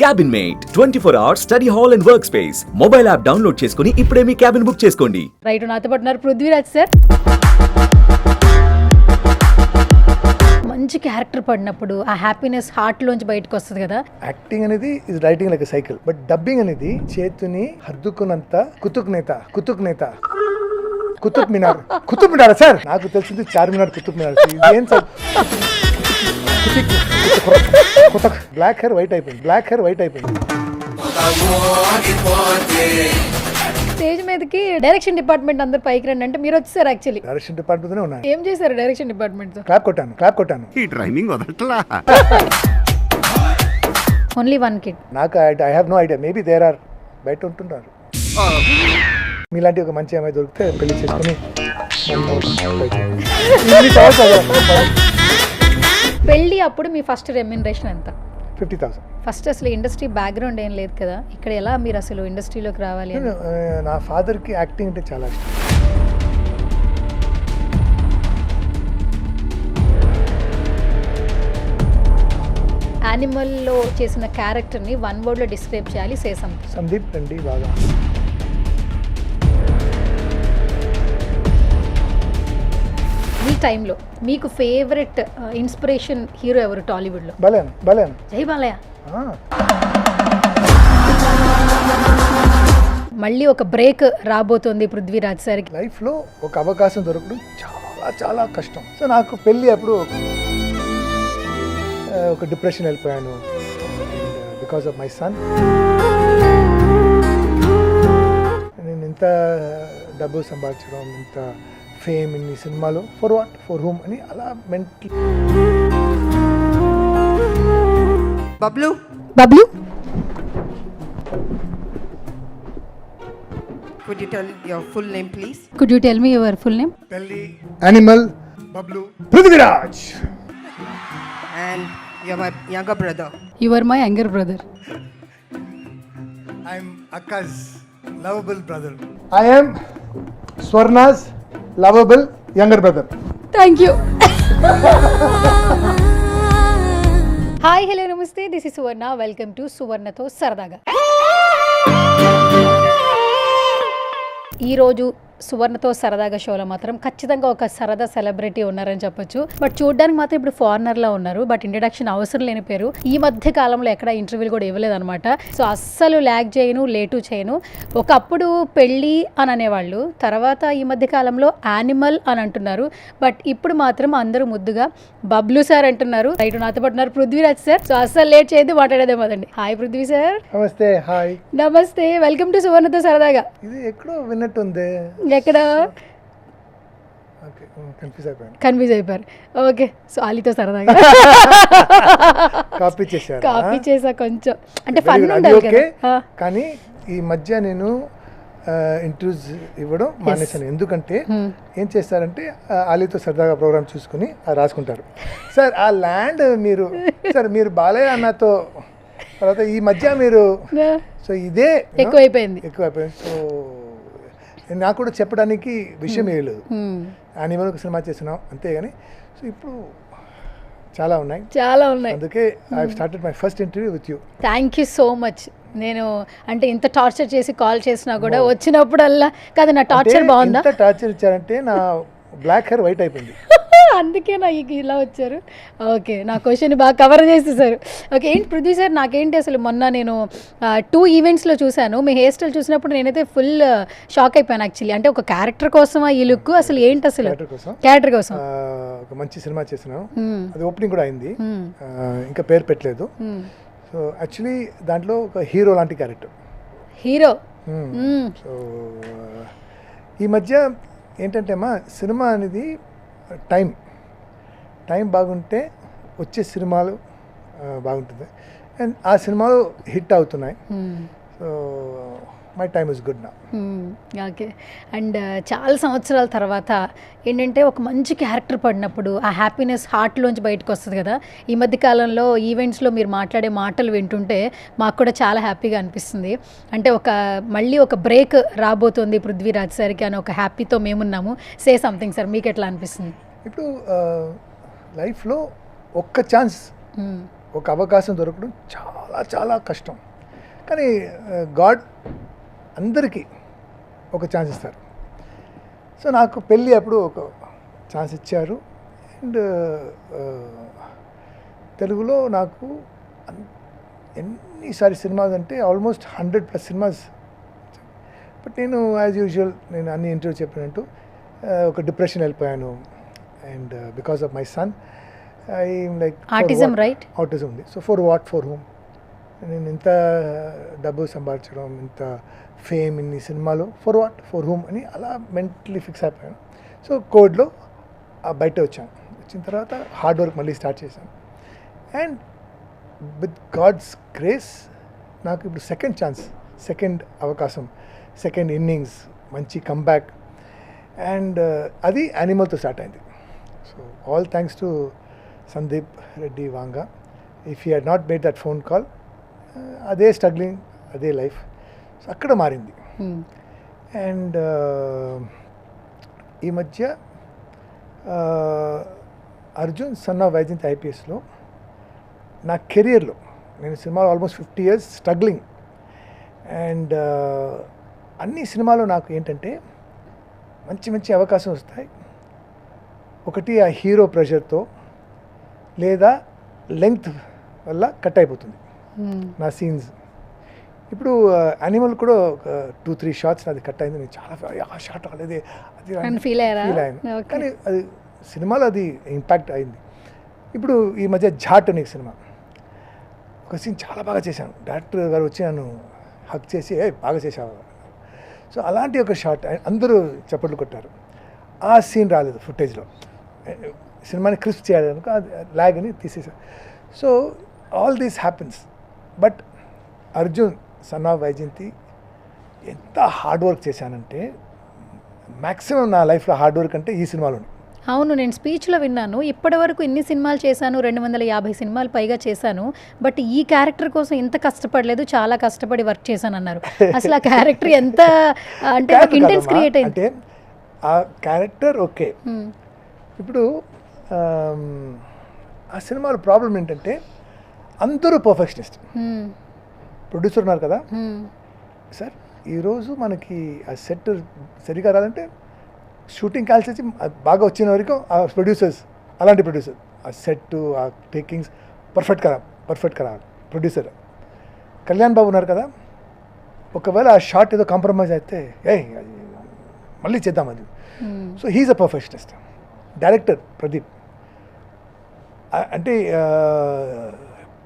Cabin Mate 24 hours study hall and work space mobile app download చేసుకుని ఇప్పుడే మీ cabin book చేసుకోండి. Right, నాతో పాటు ఉన్నారు పృథ్వీరాజ్ సార్. మంచి క్యారెక్టర్ పడినప్పుడు ఆ హ్యాపీనెస్ హార్ట్ లోంచి బయటకు వస్తుంది కదా. యాక్టింగ్ అనేది is writing like cycle, but dubbing అనేది చేతిని హద్దుకున్నంత కుతుక్ మినార్ సార్. నాకు తెలిసింది చార్మినార్ కుతుక్ మినార్. ఏం సార్ బ్లాక్ హెయిర్ వైట్ అయిపోయింది. స్టేజ్ మీదకి డైరెక్షన్ డిపార్ట్మెంట్ అందరు పైకి రండి అంటే మీరు వచ్చేసారు. యాక్చువల్లీ డైరెక్షన్ డిపార్ట్మెంట్ ఉన్నాను. ఏం చేశారు డైరెక్షన్ డిపార్ట్మెంట్? క్లాప్ కొట్టాను. ఈ ట్రైనింగ్ వదలట్లా. Only one kid. నాకు I have no idea, maybe there are బయట ఉంటున్నారు. మీలాంటి ఒక మంచి అమ్మాయి దొరికితే పెళ్లి చేసుకుని పెళ్ళి అప్పుడు మీ ఫస్ట్ రెమ్యునరేషన్ ఎంత? 50,000. ఫస్ట్ అసలు ఇండస్ట్రీ బ్యాక్గ్రౌండ్ ఏం లేదు కదా, ఇక్కడ ఎలా మీరు అసలు ఇండస్ట్రీలోకి రావాలి అని? నా ఫాదర్కి యాక్టింగ్ అంటే చాలా ఇష్టం. యానిమల్లో చేసిన క్యారెక్టర్ని వన్ వర్డ్లో డిస్క్రైబ్ చేయాలి. Say something. సందీప్ రండి బాగా. ఈ టైంలో మీకు ఫేవరెట్ ఇన్స్పిరేషన్ హీరో ఎవరు టాలీవుడ్లో? భలే జై బాలయ్య. మళ్ళీ ఒక బ్రేక్ రాబోతోంది పృథ్వీరాజ్ సార్కి. లైఫ్లో ఒక అవకాశం దొరకడం చాలా కష్టం. సో నాకు పెళ్ళి అప్పుడు ఒక డిప్రెషన్ వెళ్ళిపోయాను బికాస్ ఆఫ్ మై సన్. నేను ఇంత డబ్బు సంపాదించడం, ఇంత ఫేమ్ ఇన్ని సినిమాలు ఫర్ వాట్, ఫర్ హూమ్ అని అలా mental. Bablu could you tell your full name please? Could you tell me your full name? పెళ్ళి, animal, Bablu, Prithviraj. And you're my younger brother. You are my younger brother. I'm akka's lovable brother. I'm Swarna's lovable younger brother. Thank you. Hi, hello, నమస్తే. This is Suvarna. Welcome to సువర్ణతో సరదాగా. ఈరోజు సువర్ణతో సరదాగా షోలో మాత్రం ఖచ్చితంగా ఒక సరదా సెలబ్రిటీ ఉన్నారని చెప్పొచ్చు. బట్ చూడడానికి మాత్రం ఇప్పుడు ఫారినర్లా ఉన్నారు. బట్ ఇంట్రడక్షన్ అవసరం లేని పేరు. ఈ మధ్య కాలంలో ఎక్కడ ఇంటర్వ్యూలు కూడా ఇవ్వలేదన్నమాట. సో అస్సలు ల్యాగ్ చేయను, లేటు చేయను. ఒకప్పుడు పెళ్ళి అని అనేవాళ్ళు, తర్వాత ఈ మధ్య కాలంలో యానిమల్ అని అంటున్నారు. బట్ ఇప్పుడు మాత్రం అందరూ ముద్దుగా బబ్లు సార్ అంటున్నారు. రైట్, నాతో పాటు ఉన్నారు పృథ్వీరాజ్ సార్. సో అస్సలు లేట్ చేయదు, మాట్లాడేదే మొదండి. Hi Prithvi sir. నమస్తే. హాయ్. నమస్తే, వెల్కమ్ టు సువర్ణతో సరదాగా. ఇది ఎక్కడో విన్నట్టుంది. ఎక్కడ? కన్ఫ్యూజ్ అయిపోయాను. ఓకే, సో అలీతో సరదాగా కాపీ చేసా కొంచెం, అంటే ఫన్ ఉండాలి కదా. కానీ ఈ మధ్య నేను ఇంటర్వ్యూస్ ఇవ్వడం మానేశాను. ఎందుకంటే ఏం చేస్తారంటే అలీతో సరదాగా ప్రోగ్రామ్ చూసుకుని రాసుకుంటారు. సార్ ఆ ల్యాండ్ మీరు బాలయ్య అన్నతో తర్వాత ఈ మధ్య మీరు, సో ఇదే ఎక్కువైపోయింది. సో నాకు కూడా చెప్పడానికి విషయం ఏం లేదు. యానిమల్ ఒక సినిమా చేస్తున్నాం అంతేగాని, సో ఇప్పుడు చాలా ఉన్నాయి. అందుకే I started my first interview with you. Thank you so much. నేను అంటే ఇంత టార్చర్ చేసి కాల్ చేసినా కూడా వచ్చినప్పుడల్లా కాదు. నా టార్చర్ బాగుందా? ఎంత టార్చర్ ఇచ్చారంటే నా బ్లాక్ హెయిర్ వైట్ అయిపోయింది. అందుకే నాకు ఇలా వచ్చారు. ఓకే, నా క్వశ్చన్ బాగా కవర్ చేసేసారు. ఓకే, ఏంటి పృథ్వీ సార్, నాకేంటి అసలు మొన్న నేను 2 ఈవెంట్స్లో చూశాను. మీ హెయిర్ స్టైల్ చూసినప్పుడు నేనైతే ఫుల్ షాక్ అయిపోయాను యాక్చువల్లీ. అంటే ఒక క్యారెక్టర్ కోసమా ఈ లుక్? అసలు ఏంటి అసలు? క్యారెక్టర్ కోసం ఒక మంచి సినిమా చేసినాం. అది ఓపెనింగ్ కూడా అయింది. ఇంకా పేరు పెట్టలేదు. సో యాక్చువల్లీ దాంట్లో ఒక హీరో లాంటి క్యారెక్టర్. హీరో. సో ఈ మధ్య ఏంటంటే అమ్మా, సినిమా అనేది టైం బాగుంటే వచ్చే సినిమాలు బాగుంటుంది. అండ్ ఆ సినిమాలు హిట్ అవుతున్నాయి. So my time is good నా. ఓకే, అండ్ చాలా సంవత్సరాల తర్వాత ఏంటంటే ఒక మంచి క్యారెక్టర్ పడినప్పుడు ఆ హ్యాపీనెస్ హార్ట్లోంచి బయటకు వస్తుంది కదా. ఈ మధ్య కాలంలో ఈవెంట్స్లో మీరు మాట్లాడే మాటలు వింటుంటే మాకు కూడా చాలా హ్యాపీగా అనిపిస్తుంది. అంటే మళ్ళీ ఒక బ్రేక్ రాబోతోంది పృథ్వీరాజ్ సార్కి అని ఒక హ్యాపీతో మేమున్నాము. సే సంథింగ్ సార్, మీకు ఎట్లా అనిపిస్తుంది? ఇప్పుడు లైఫ్లో ఒక్క ఛాన్స్ ఒక అవకాశం దొరకడం చాలా చాలా కష్టం. కానీ గాడ్ అందరికీ ఒక ఛాన్స్ ఇస్తారు. సో నాకు పెళ్ళి అప్పుడు ఒక ఛాన్స్ ఇచ్చారు. అండ్ తెలుగులో నాకు ఎన్నిసారి సినిమాస్ అంటే ఆల్మోస్ట్ 100+ సినిమాస్. బట్ నేను యాజ్ యూజువల్ నేను అన్ని ఇంటర్వ్యూ చెప్పినట్టు ఒక డిప్రెషన్ వెళ్ళిపోయాను. And because of my son I like autism, right? Autism ఉంది. So for what, for home? నేను ఇంత డబ్బు సంపాదించడం, ఇంత ఫేమ్, ఇన్ని సినిమాలు, ఫర్ వాట్, ఫర్ హోమ్ అని అలా మెంటలీ ఫిక్స్ అయిపోయాను. సో కోవిడ్లో బయట వచ్చాను. వచ్చిన తర్వాత హార్డ్ వర్క్ మళ్ళీ స్టార్ట్ చేశాను. అండ్ విత్ గాడ్స్ గ్రేస్ నాకు ఇప్పుడు సెకండ్ ఛాన్స్, సెకండ్ అవకాశం, సెకండ్ ఇన్నింగ్స్, మంచి కంబ్యాక్. అండ్ అది యానిమల్తో స్టార్ట్ అయింది. So all thanks to Sandeep Reddy Vanga. If you had not made that phone call, అదే స్ట్రగ్లింగ్, అదే లైఫ్. సో అక్కడ మారింది. అండ్ ఈ మధ్య అర్జున్ సన్ ఆఫ్ వైజయంతి ఐపీఎస్లో నా కెరియర్లో నేను సినిమాలో ఆల్మోస్ట్ 50 years స్ట్రగ్లింగ్. అండ్ అన్ని సినిమాలు నాకు ఏంటంటే మంచి మంచి అవకాశం వస్తాయి. ఒకటి ఆ హీరో ప్రెషర్తో, లేదా లెంగ్త్ వల్ల కట్ అయిపోతుంది నా సీన్స్. ఇప్పుడు యానిమల్ కూడా ఒక 2-3 షాట్స్ అది కట్ అయింది. నేను చాలా ఆ షాట్ రాలేదు అది ఫీల్ అయ్యాను. కానీ అది సినిమాలో అది ఇంపాక్ట్ అయింది. ఇప్పుడు ఈ మధ్య ఝాట్ అనే సినిమా ఒక సీన్ చాలా బాగా చేశాను. డైరెక్టర్ గారు వచ్చి నన్ను హక్ చేసి బాగా చేశావు. సో అలాంటి ఒక షాట్ అందరూ చప్పట్లు కొట్టారు. ఆ సీన్ రాలేదు ఫుటేజ్లో. సినిమాని క్రిస్ప్ చేయాలనుకో అది ల్యాగ్ అని తీసేసారు. So all these happens. But Arjun son of Vyjayanthi ఎంత హార్డ్ వర్క్ చేశానంటే, మ్యాక్సిమం నా లైఫ్లో హార్డ్ వర్క్ అంటే ఈ సినిమాలోనే. అవును, నేను స్పీచ్లో విన్నాను. ఇప్పటి వరకు ఇన్ని సినిమాలు చేశాను, 250 సినిమాలు పైగా చేశాను, బట్ ఈ క్యారెక్టర్ కోసం ఇంత కష్టపడలేదు, చాలా కష్టపడి వర్క్ చేశాను అన్నారు. అసలు ఆ క్యారెక్టర్ ఎంత అంటే ఇంటెన్స్ క్రియేట్ అయింది. అంటే ఆ క్యారెక్టర్ ఓకే. ఇప్పుడు ఆ సినిమాలో ప్రాబ్లం ఏంటంటే అందరూ పర్ఫెక్షనిస్ట్. ప్రొడ్యూసర్ ఉన్నారు కదా సార్, ఈరోజు మనకి ఆ సెట్ సరిగా రాదంటే షూటింగ్ కాల్సి బాగా వచ్చిన వరకు ఆ ప్రొడ్యూసర్స్, అలాంటి ప్రొడ్యూసర్ ఆ సెట్, ఆ టేకింగ్స్ పర్ఫెక్ట్గా రావాలి. ప్రొడ్యూసర్ కళ్యాణ్ బాబు ఉన్నారు కదా, ఒకవేళ ఆ షాట్ ఏదో కాంప్రమైజ్ అయితే మళ్ళీ చేద్దాం అది. So he's a perfectionist. Director Pradeep అంటే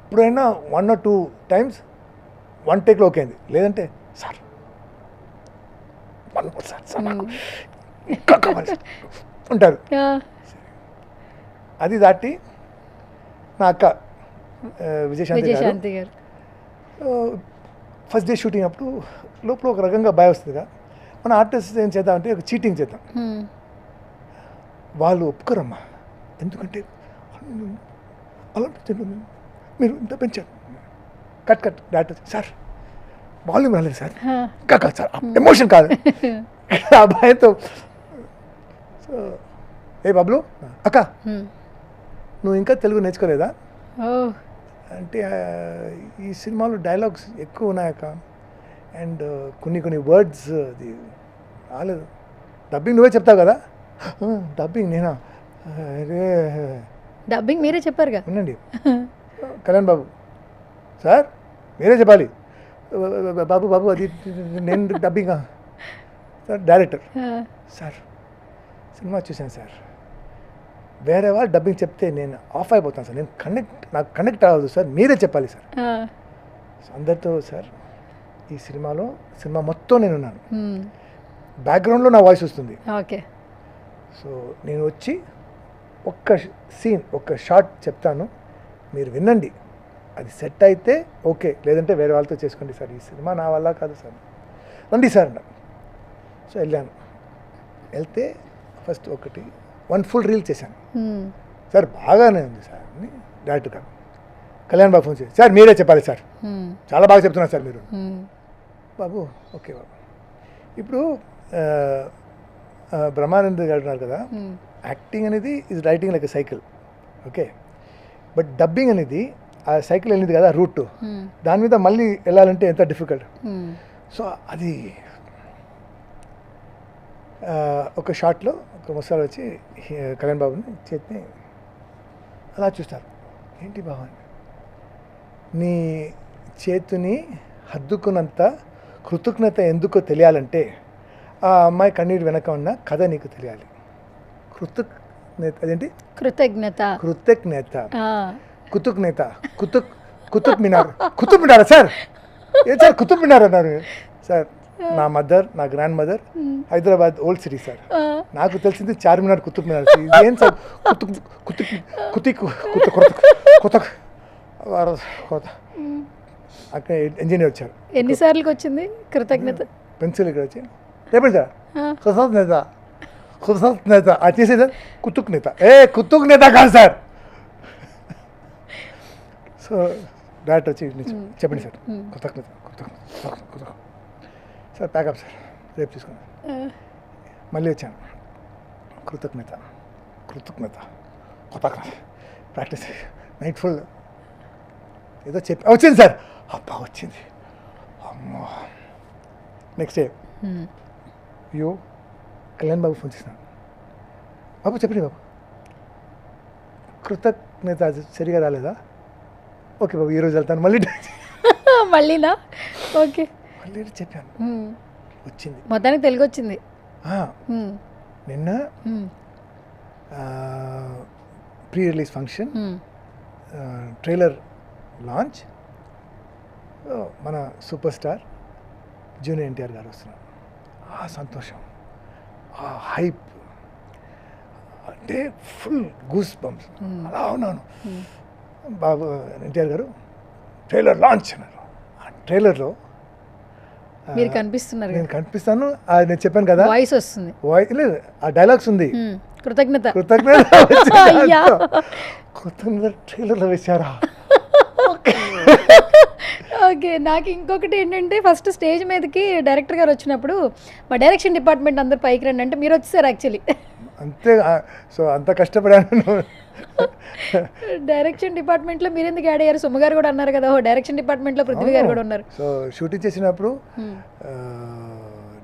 ఎప్పుడైనా 1 or 2 times 1 take ఓకే అయింది. లేదంటే సార్ సార్ నాకు ఇంకా కావాలి ఉంటారు. అది దాటి నా అక్క విజయశాంతి గారు ఫస్ట్ డే షూటింగ్ అప్పుడు లోపల ఒక రకంగా భయం వస్తుందిగా. మన ఆర్టిస్ట్ ఏం చేద్దామంటే ఒక చీటింగ్ చేద్దాం. వాళ్ళు ఒప్పుకోరమ్మా, ఎందుకంటే అలా మీరు ఇంత పెంచారు. కట్ డైరెక్టర్ సార్ వాల్యూమ్ రాలేదు సార్, ఇంకా కాదు సార్, ఎమోషన్ కాదు. ఆ భయంతో ఏ బాబులు అక్క నువ్వు ఇంకా తెలుగు నేర్చుకోలేదా అంటే, ఈ సినిమాలో డైలాగ్స్ ఎక్కువ ఉన్నాయక్క, అండ్ కొన్ని వర్డ్స్ అది రాలేదు. డబ్బింగ్ నువ్వే చెప్తావు కదా. డబ్బింగ్ నేనా? అరే డబ్బింగ్ మీరే చెప్పారుగా. ఉండండి కళ్యాణ్ బాబు సార్ మీరే చెప్పాలి. బాబు అది నేను డబ్బింగా సార్. డైరెక్టర్ సార్ సినిమా చూశాను సార్, వేరే వాళ్ళు డబ్బింగ్ చెప్తే నేను ఆఫ్ అయిపోతాను సార్, నాకు కనెక్ట్ అవ్వదు సార్, మీరే చెప్పాలి సార్. అందరితో సార్ ఈ సినిమా మొత్తం నేనున్నాను, బ్యాక్గ్రౌండ్లో నా వాయిస్ వస్తుంది. ఓకే. సో నేను వచ్చి ఒక్క సీన్ ఒక్క షాట్ చెప్తాను, మీరు వినండి, అది సెట్ అయితే ఓకే, లేదంటే వేరే వాళ్ళతో చేసుకోండి సార్, ఈ సినిమా నా వల్ల కాదు సార్, రండి సార్ అన్నారు. సో వెళ్తే ఫస్ట్ 1 full reel చేశాను సార్, బాగానే ఉంది సార్ అని డైరెక్టర్ గారు. కళ్యాణ్ బాబు ఫోన్ చేసి సార్ మీరే చెప్పాలి సార్, చాలా బాగా చెప్తున్నారు సార్ మీరు. బాబు ఓకే బాబు. ఇప్పుడు బ్రహ్మానంద్ గారు ఉన్నారు కదా, యాక్టింగ్ అనేది is writing like a cycle, okay, but dubbing అనేది ఆ సైకిల్ వెళ్ళింది కదా రూట్, దాని మీద మళ్ళీ వెళ్ళాలంటే ఎంత డిఫికల్ట్. సో అది ఒక షాట్లో ఒక ముసలాడు వచ్చి కళ్యాణ్ బాబుని చేతిని అలా చూస్తారు. ఏంటి బాబు అని, నీ చేతిని హద్దుకున్నంత కృతజ్ఞత ఎందుకో తెలియాలంటే ఆ అమ్మాయి కన్నీరు వెనక ఉన్న కథ నీకు తెలియాలి. అదేంటి కృతజ్ఞత. కుతుక్ మినార్ సార్. ఏం సార్ కుతుబ్ మినార్ అన్నారు సార్? నా మదర్, నా grand mother Hyderabad old city sir. నాకు తెలిసింది చార్మినార్, కుతుబ్ మినార్. ఏం సార్ అక్కడ ఇంజనీర్ వచ్చారు. ఎన్నిసార్లు వచ్చింది కృతజ్ఞత? పెన్సిల్ ఇక్కడ వచ్చి చెప్పండి సార్, ఖుసత్ నేత వచ్చేసి సార్ కుతుక్ నేత. కుతుక్ నేత కాదు సార్. సో డైరెక్ట్ వచ్చి చెప్పండి సార్ కృతజ్ఞత సార్, ప్యాకప్ సార్, రేపు తీసుకున్నాను. మళ్ళీ వచ్చాను, కృతజ్ఞత ప్రాక్టీస్ నైట్ ఫుల్ ఏదో చెప్పి వచ్చింది సార్. అబ్బా వచ్చింది, అమ్మో. నెక్స్ట్ డే అయ్యో కళ్యాణ్ బాబు ఫోన్ చేసినాను. బాబు చెప్పండి బాబు, కృతజ్ఞత సరిగా రాలేదా? ఓకే బాబు ఈరోజు వెళ్తాను మళ్ళీ. మళ్ళీనా? ఓకే మళ్ళీ చెప్పాను, వచ్చింది. మొత్తానికి తెలుగు వచ్చింది. నిన్న pre release function, trailer launch, మన సూపర్ స్టార్ జూనియర్ ఎన్టీఆర్ గారు వస్తున్నారు. ఆ సంతోషం, ఆ హైప్ అంటే ఫుల్ గూస్ బంప్స్. అలా ఉన్నాను. బాబు ఎన్టీఆర్ గారు ట్రైలర్ లాంచ్ అన్నారు. ఆ ట్రైలర్లో మీరు కనిపిస్తున్నారు, నేను కనిపిస్తాను. నేను చెప్పాను కదా వాయిస్ వస్తుంది, లేదు ఆ డైలాగ్స్ ఉంది. కృతజ్ఞత ట్రైలర్లో వేశారా? ఓకే. నాకు ఇంకొకటి ఏంటంటే ఫస్ట్ స్టేజ్ మీదకి డైరెక్టర్ గారు వచ్చినప్పుడు మా డైరెక్షన్ డిపార్ట్మెంట్ అందరు పైకి రండి అంటే మీరు వచ్చేసారు యాక్చువల్లీ. అంతే. సో అంత కష్టపడాను. డైరెక్షన్ డిపార్ట్మెంట్లో మీరు ఎందుకు యాడ్ అయ్యారు? సుమ గారు కూడా అన్నారు కదా, డైరెక్షన్ డిపార్ట్మెంట్లో పృథ్వీ గారు కూడా ఉన్నారు. సో షూటింగ్ చేసినప్పుడు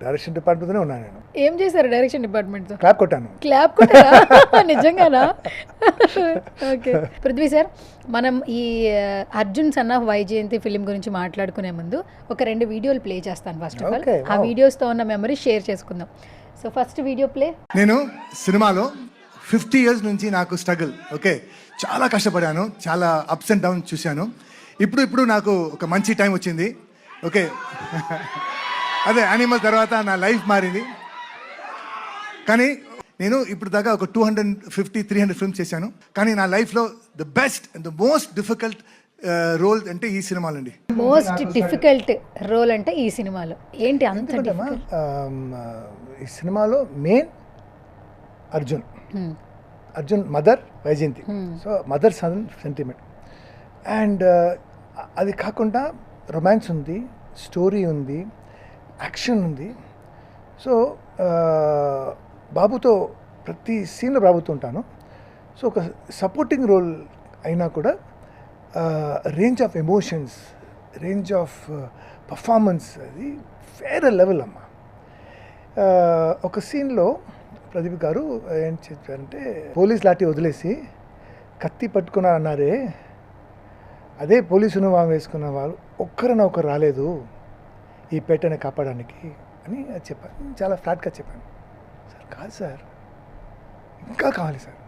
డైరెక్షన్ డిపార్ట్మెంట్తోనే ఉన్నాను నేను. ఏం చేశారు డైరెక్షన్ డిపార్ట్మెంట్తో? క్లాప్ కొట్టాను. క్లాప్ కొట్టారా? నిజంగానా? ఓకే. పృథ్వీ సార్, మనం ఈ Arjun son of Vyjayanthi film గురించి మాట్లాడుకునే ముందు ఒక 2 వీడియోలు ప్లే చేస్తాను. ఫస్ట్ ఆఫ్ ఆల్ ఆ వీడియోస్తో ఉన్న మెమరీ షేర్ చేసుకుందాం. So first video play. నేను సినిమాలో 50 years నుంచి నాకు స్ట్రగుల్. ఓకే, చాలా కష్టపడాను, చాలా అప్స్ అండ్ డౌన్ చూశాను. ఇప్పుడు నాకు ఒక మంచి టైం వచ్చింది. ఓకే, అదే యానిమల్ తర్వాత నా లైఫ్ మారింది. కానీ నేను ఇప్పుడు దాకా ఒక 250-300 ఫిల్మ్స్ చేశాను. కానీ నా లైఫ్లో the best and the most difficult role అంటే ఈ సినిమాలండి. మోస్ట్ డిఫికల్ట్ రోల్ అంటే ఈ సినిమాలో ఏంటి? అంత ఈ సినిమాలో main Arjun mother Vyjayanthi. So mother son sentiment. And అది కాకుండా రొమాన్స్ ఉంది, స్టోరీ ఉంది, యాక్షన్ ఉంది. సో బాబుతో ప్రతి సీన్లో బాబుతో ఉంటాను. సో ఒక సపోర్టింగ్ రోల్ అయినా కూడా range of emotions, range of performance అది వేరే లెవెల్ అమ్మ. ఒక సీన్లో ప్రదీప్ గారు ఏం చెప్పారంటే, పోలీస్ లాఠీ వదిలేసి కత్తి పట్టుకున్నా అన్నారే, అదే పోలీసు యూనిఫామ్ వేసుకున్న వాళ్ళు ఒక్కరైనా ఒకరు రాలేదు ఈ పేటని కాపాడడానికి అని చెప్పాను. చాలా ఫ్లాట్గా చెప్పాను. సార్ కాదు సార్, ఇంకా కావాలి సార్.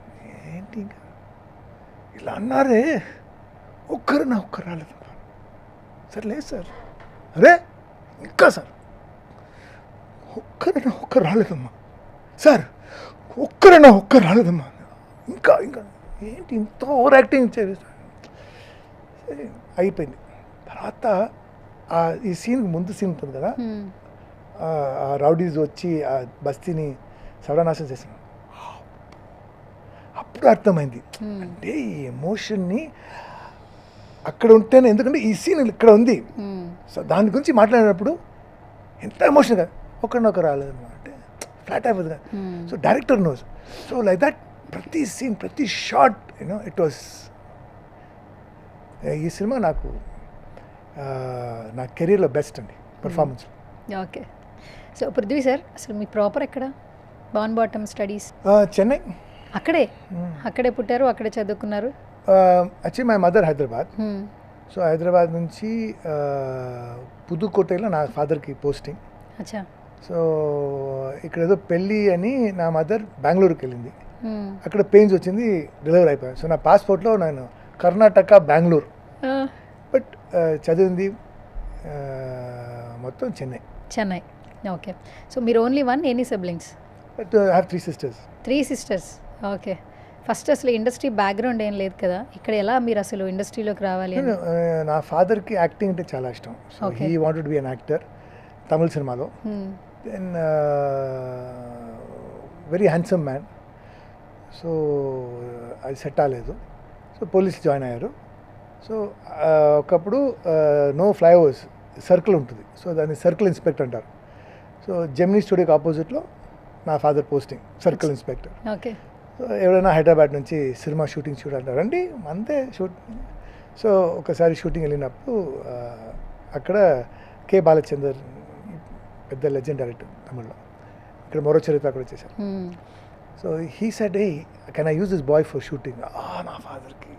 ఏంటి ఇంకా ఇలా అన్నారే, ఒక్కరు రాలేదు సార్. లేదు సార్, అరే ఇంకా సార్ ఒక్కరు రాలేదమ్మా సార్, ఒక్కరు రాలేదమ్మా. ఇంకా ఏంటి ఇంత ఓవర్ యాక్టింగ్ చేయాలి? అయిపోయింది. తర్వాత ఈ సీన్ ముందు సీన్ ఉంటుంది కదా, ఆ రౌడీస్ వచ్చి ఆ బస్తీని సర్వనాశనం చేసిన, అప్పుడు అర్థమైంది అంటే ఈ ఎమోషన్ని అక్కడ ఉంటేనే. ఎందుకంటే ఈ సీన్ ఇక్కడ ఉంది. సో దాని గురించి మాట్లాడినప్పుడు ఎంత ఎమోషన్గా ఒకరినొకరు రాలేదన్నమాట అంటే ఫ్లాట్ అయిపోతుంది కదా. So director knows. So like that ప్రతి సీన్, ప్రతి షాట్, ఇట్ వాస్ ఈ సినిమా నాకు నా కెరీర్లో బెస్ట్ అండి performance. Okay. So Prithvi sir, అసలు మీ ప్రాపర్ ఎక్కడ? Born bottom studies Chennai. అక్కడే పుట్టారు, అక్కడే చదువుకున్నారు? Actually my mother Hyderabad. So Hyderabad నుంచి పుదుకోటలో నా ఫాదర్కి పోస్టింగ్. అచ్చా. సో ఇక్కడ ఏదో పెళ్ళి అని నా మదర్ బెంగళూరుకి వెళ్ళింది. అక్కడ పెయిన్స్ వచ్చింది, డెలివరీ అయిపోయాను. సో నా పాస్పోర్ట్లో నేను కర్ణాటక బెంగళూరు, బట్ చదివింది మొత్తం చెన్నై. ఓకే. సో మీరు only one, any siblings? But I have 3 sisters. 3 sisters. Okay. First అసలు ఇండస్ట్రీ బ్యాక్గ్రౌండ్ ఏం లేదు కదా, ఇక్కడ ఎలా మీరు అసలు ఇండస్ట్రీలోకి రావాలి అని? నా ఫాదర్కి యాక్టింగ్ అంటే చాలా ఇష్టం. So he wanted to be an actor తమిళ సినిమాలో. Then very handsome man. So అది సెట్ అవ్వలేదు. సో పోలీస్ జాయిన్ అయ్యారు. సో ఒకప్పుడు నో ఫ్లైఓవర్స్, సర్కిల్ ఉంటుంది. సో దాన్ని సర్కిల్ ఇన్స్పెక్టర్ అంటారు. సో జెమినీ స్టూడియోకి ఆపోజిట్లో నా father posting, circle inspector. Okay. So ఎవరైనా హైదరాబాద్ నుంచి సినిమా షూటింగ్ అంటారు, రండి అంతే షూట్. సో ఒకసారి షూటింగ్ వెళ్ళినప్పుడు అక్కడ కే బాలచందర్, పెద్ద లెజెండ్ డైరెక్టర్ తమిళ్లో, ఇక్కడ మరో చరిత్ర కూడా చేశారు. So he said, A can I use this boy for shooting? నా ఫాదర్కి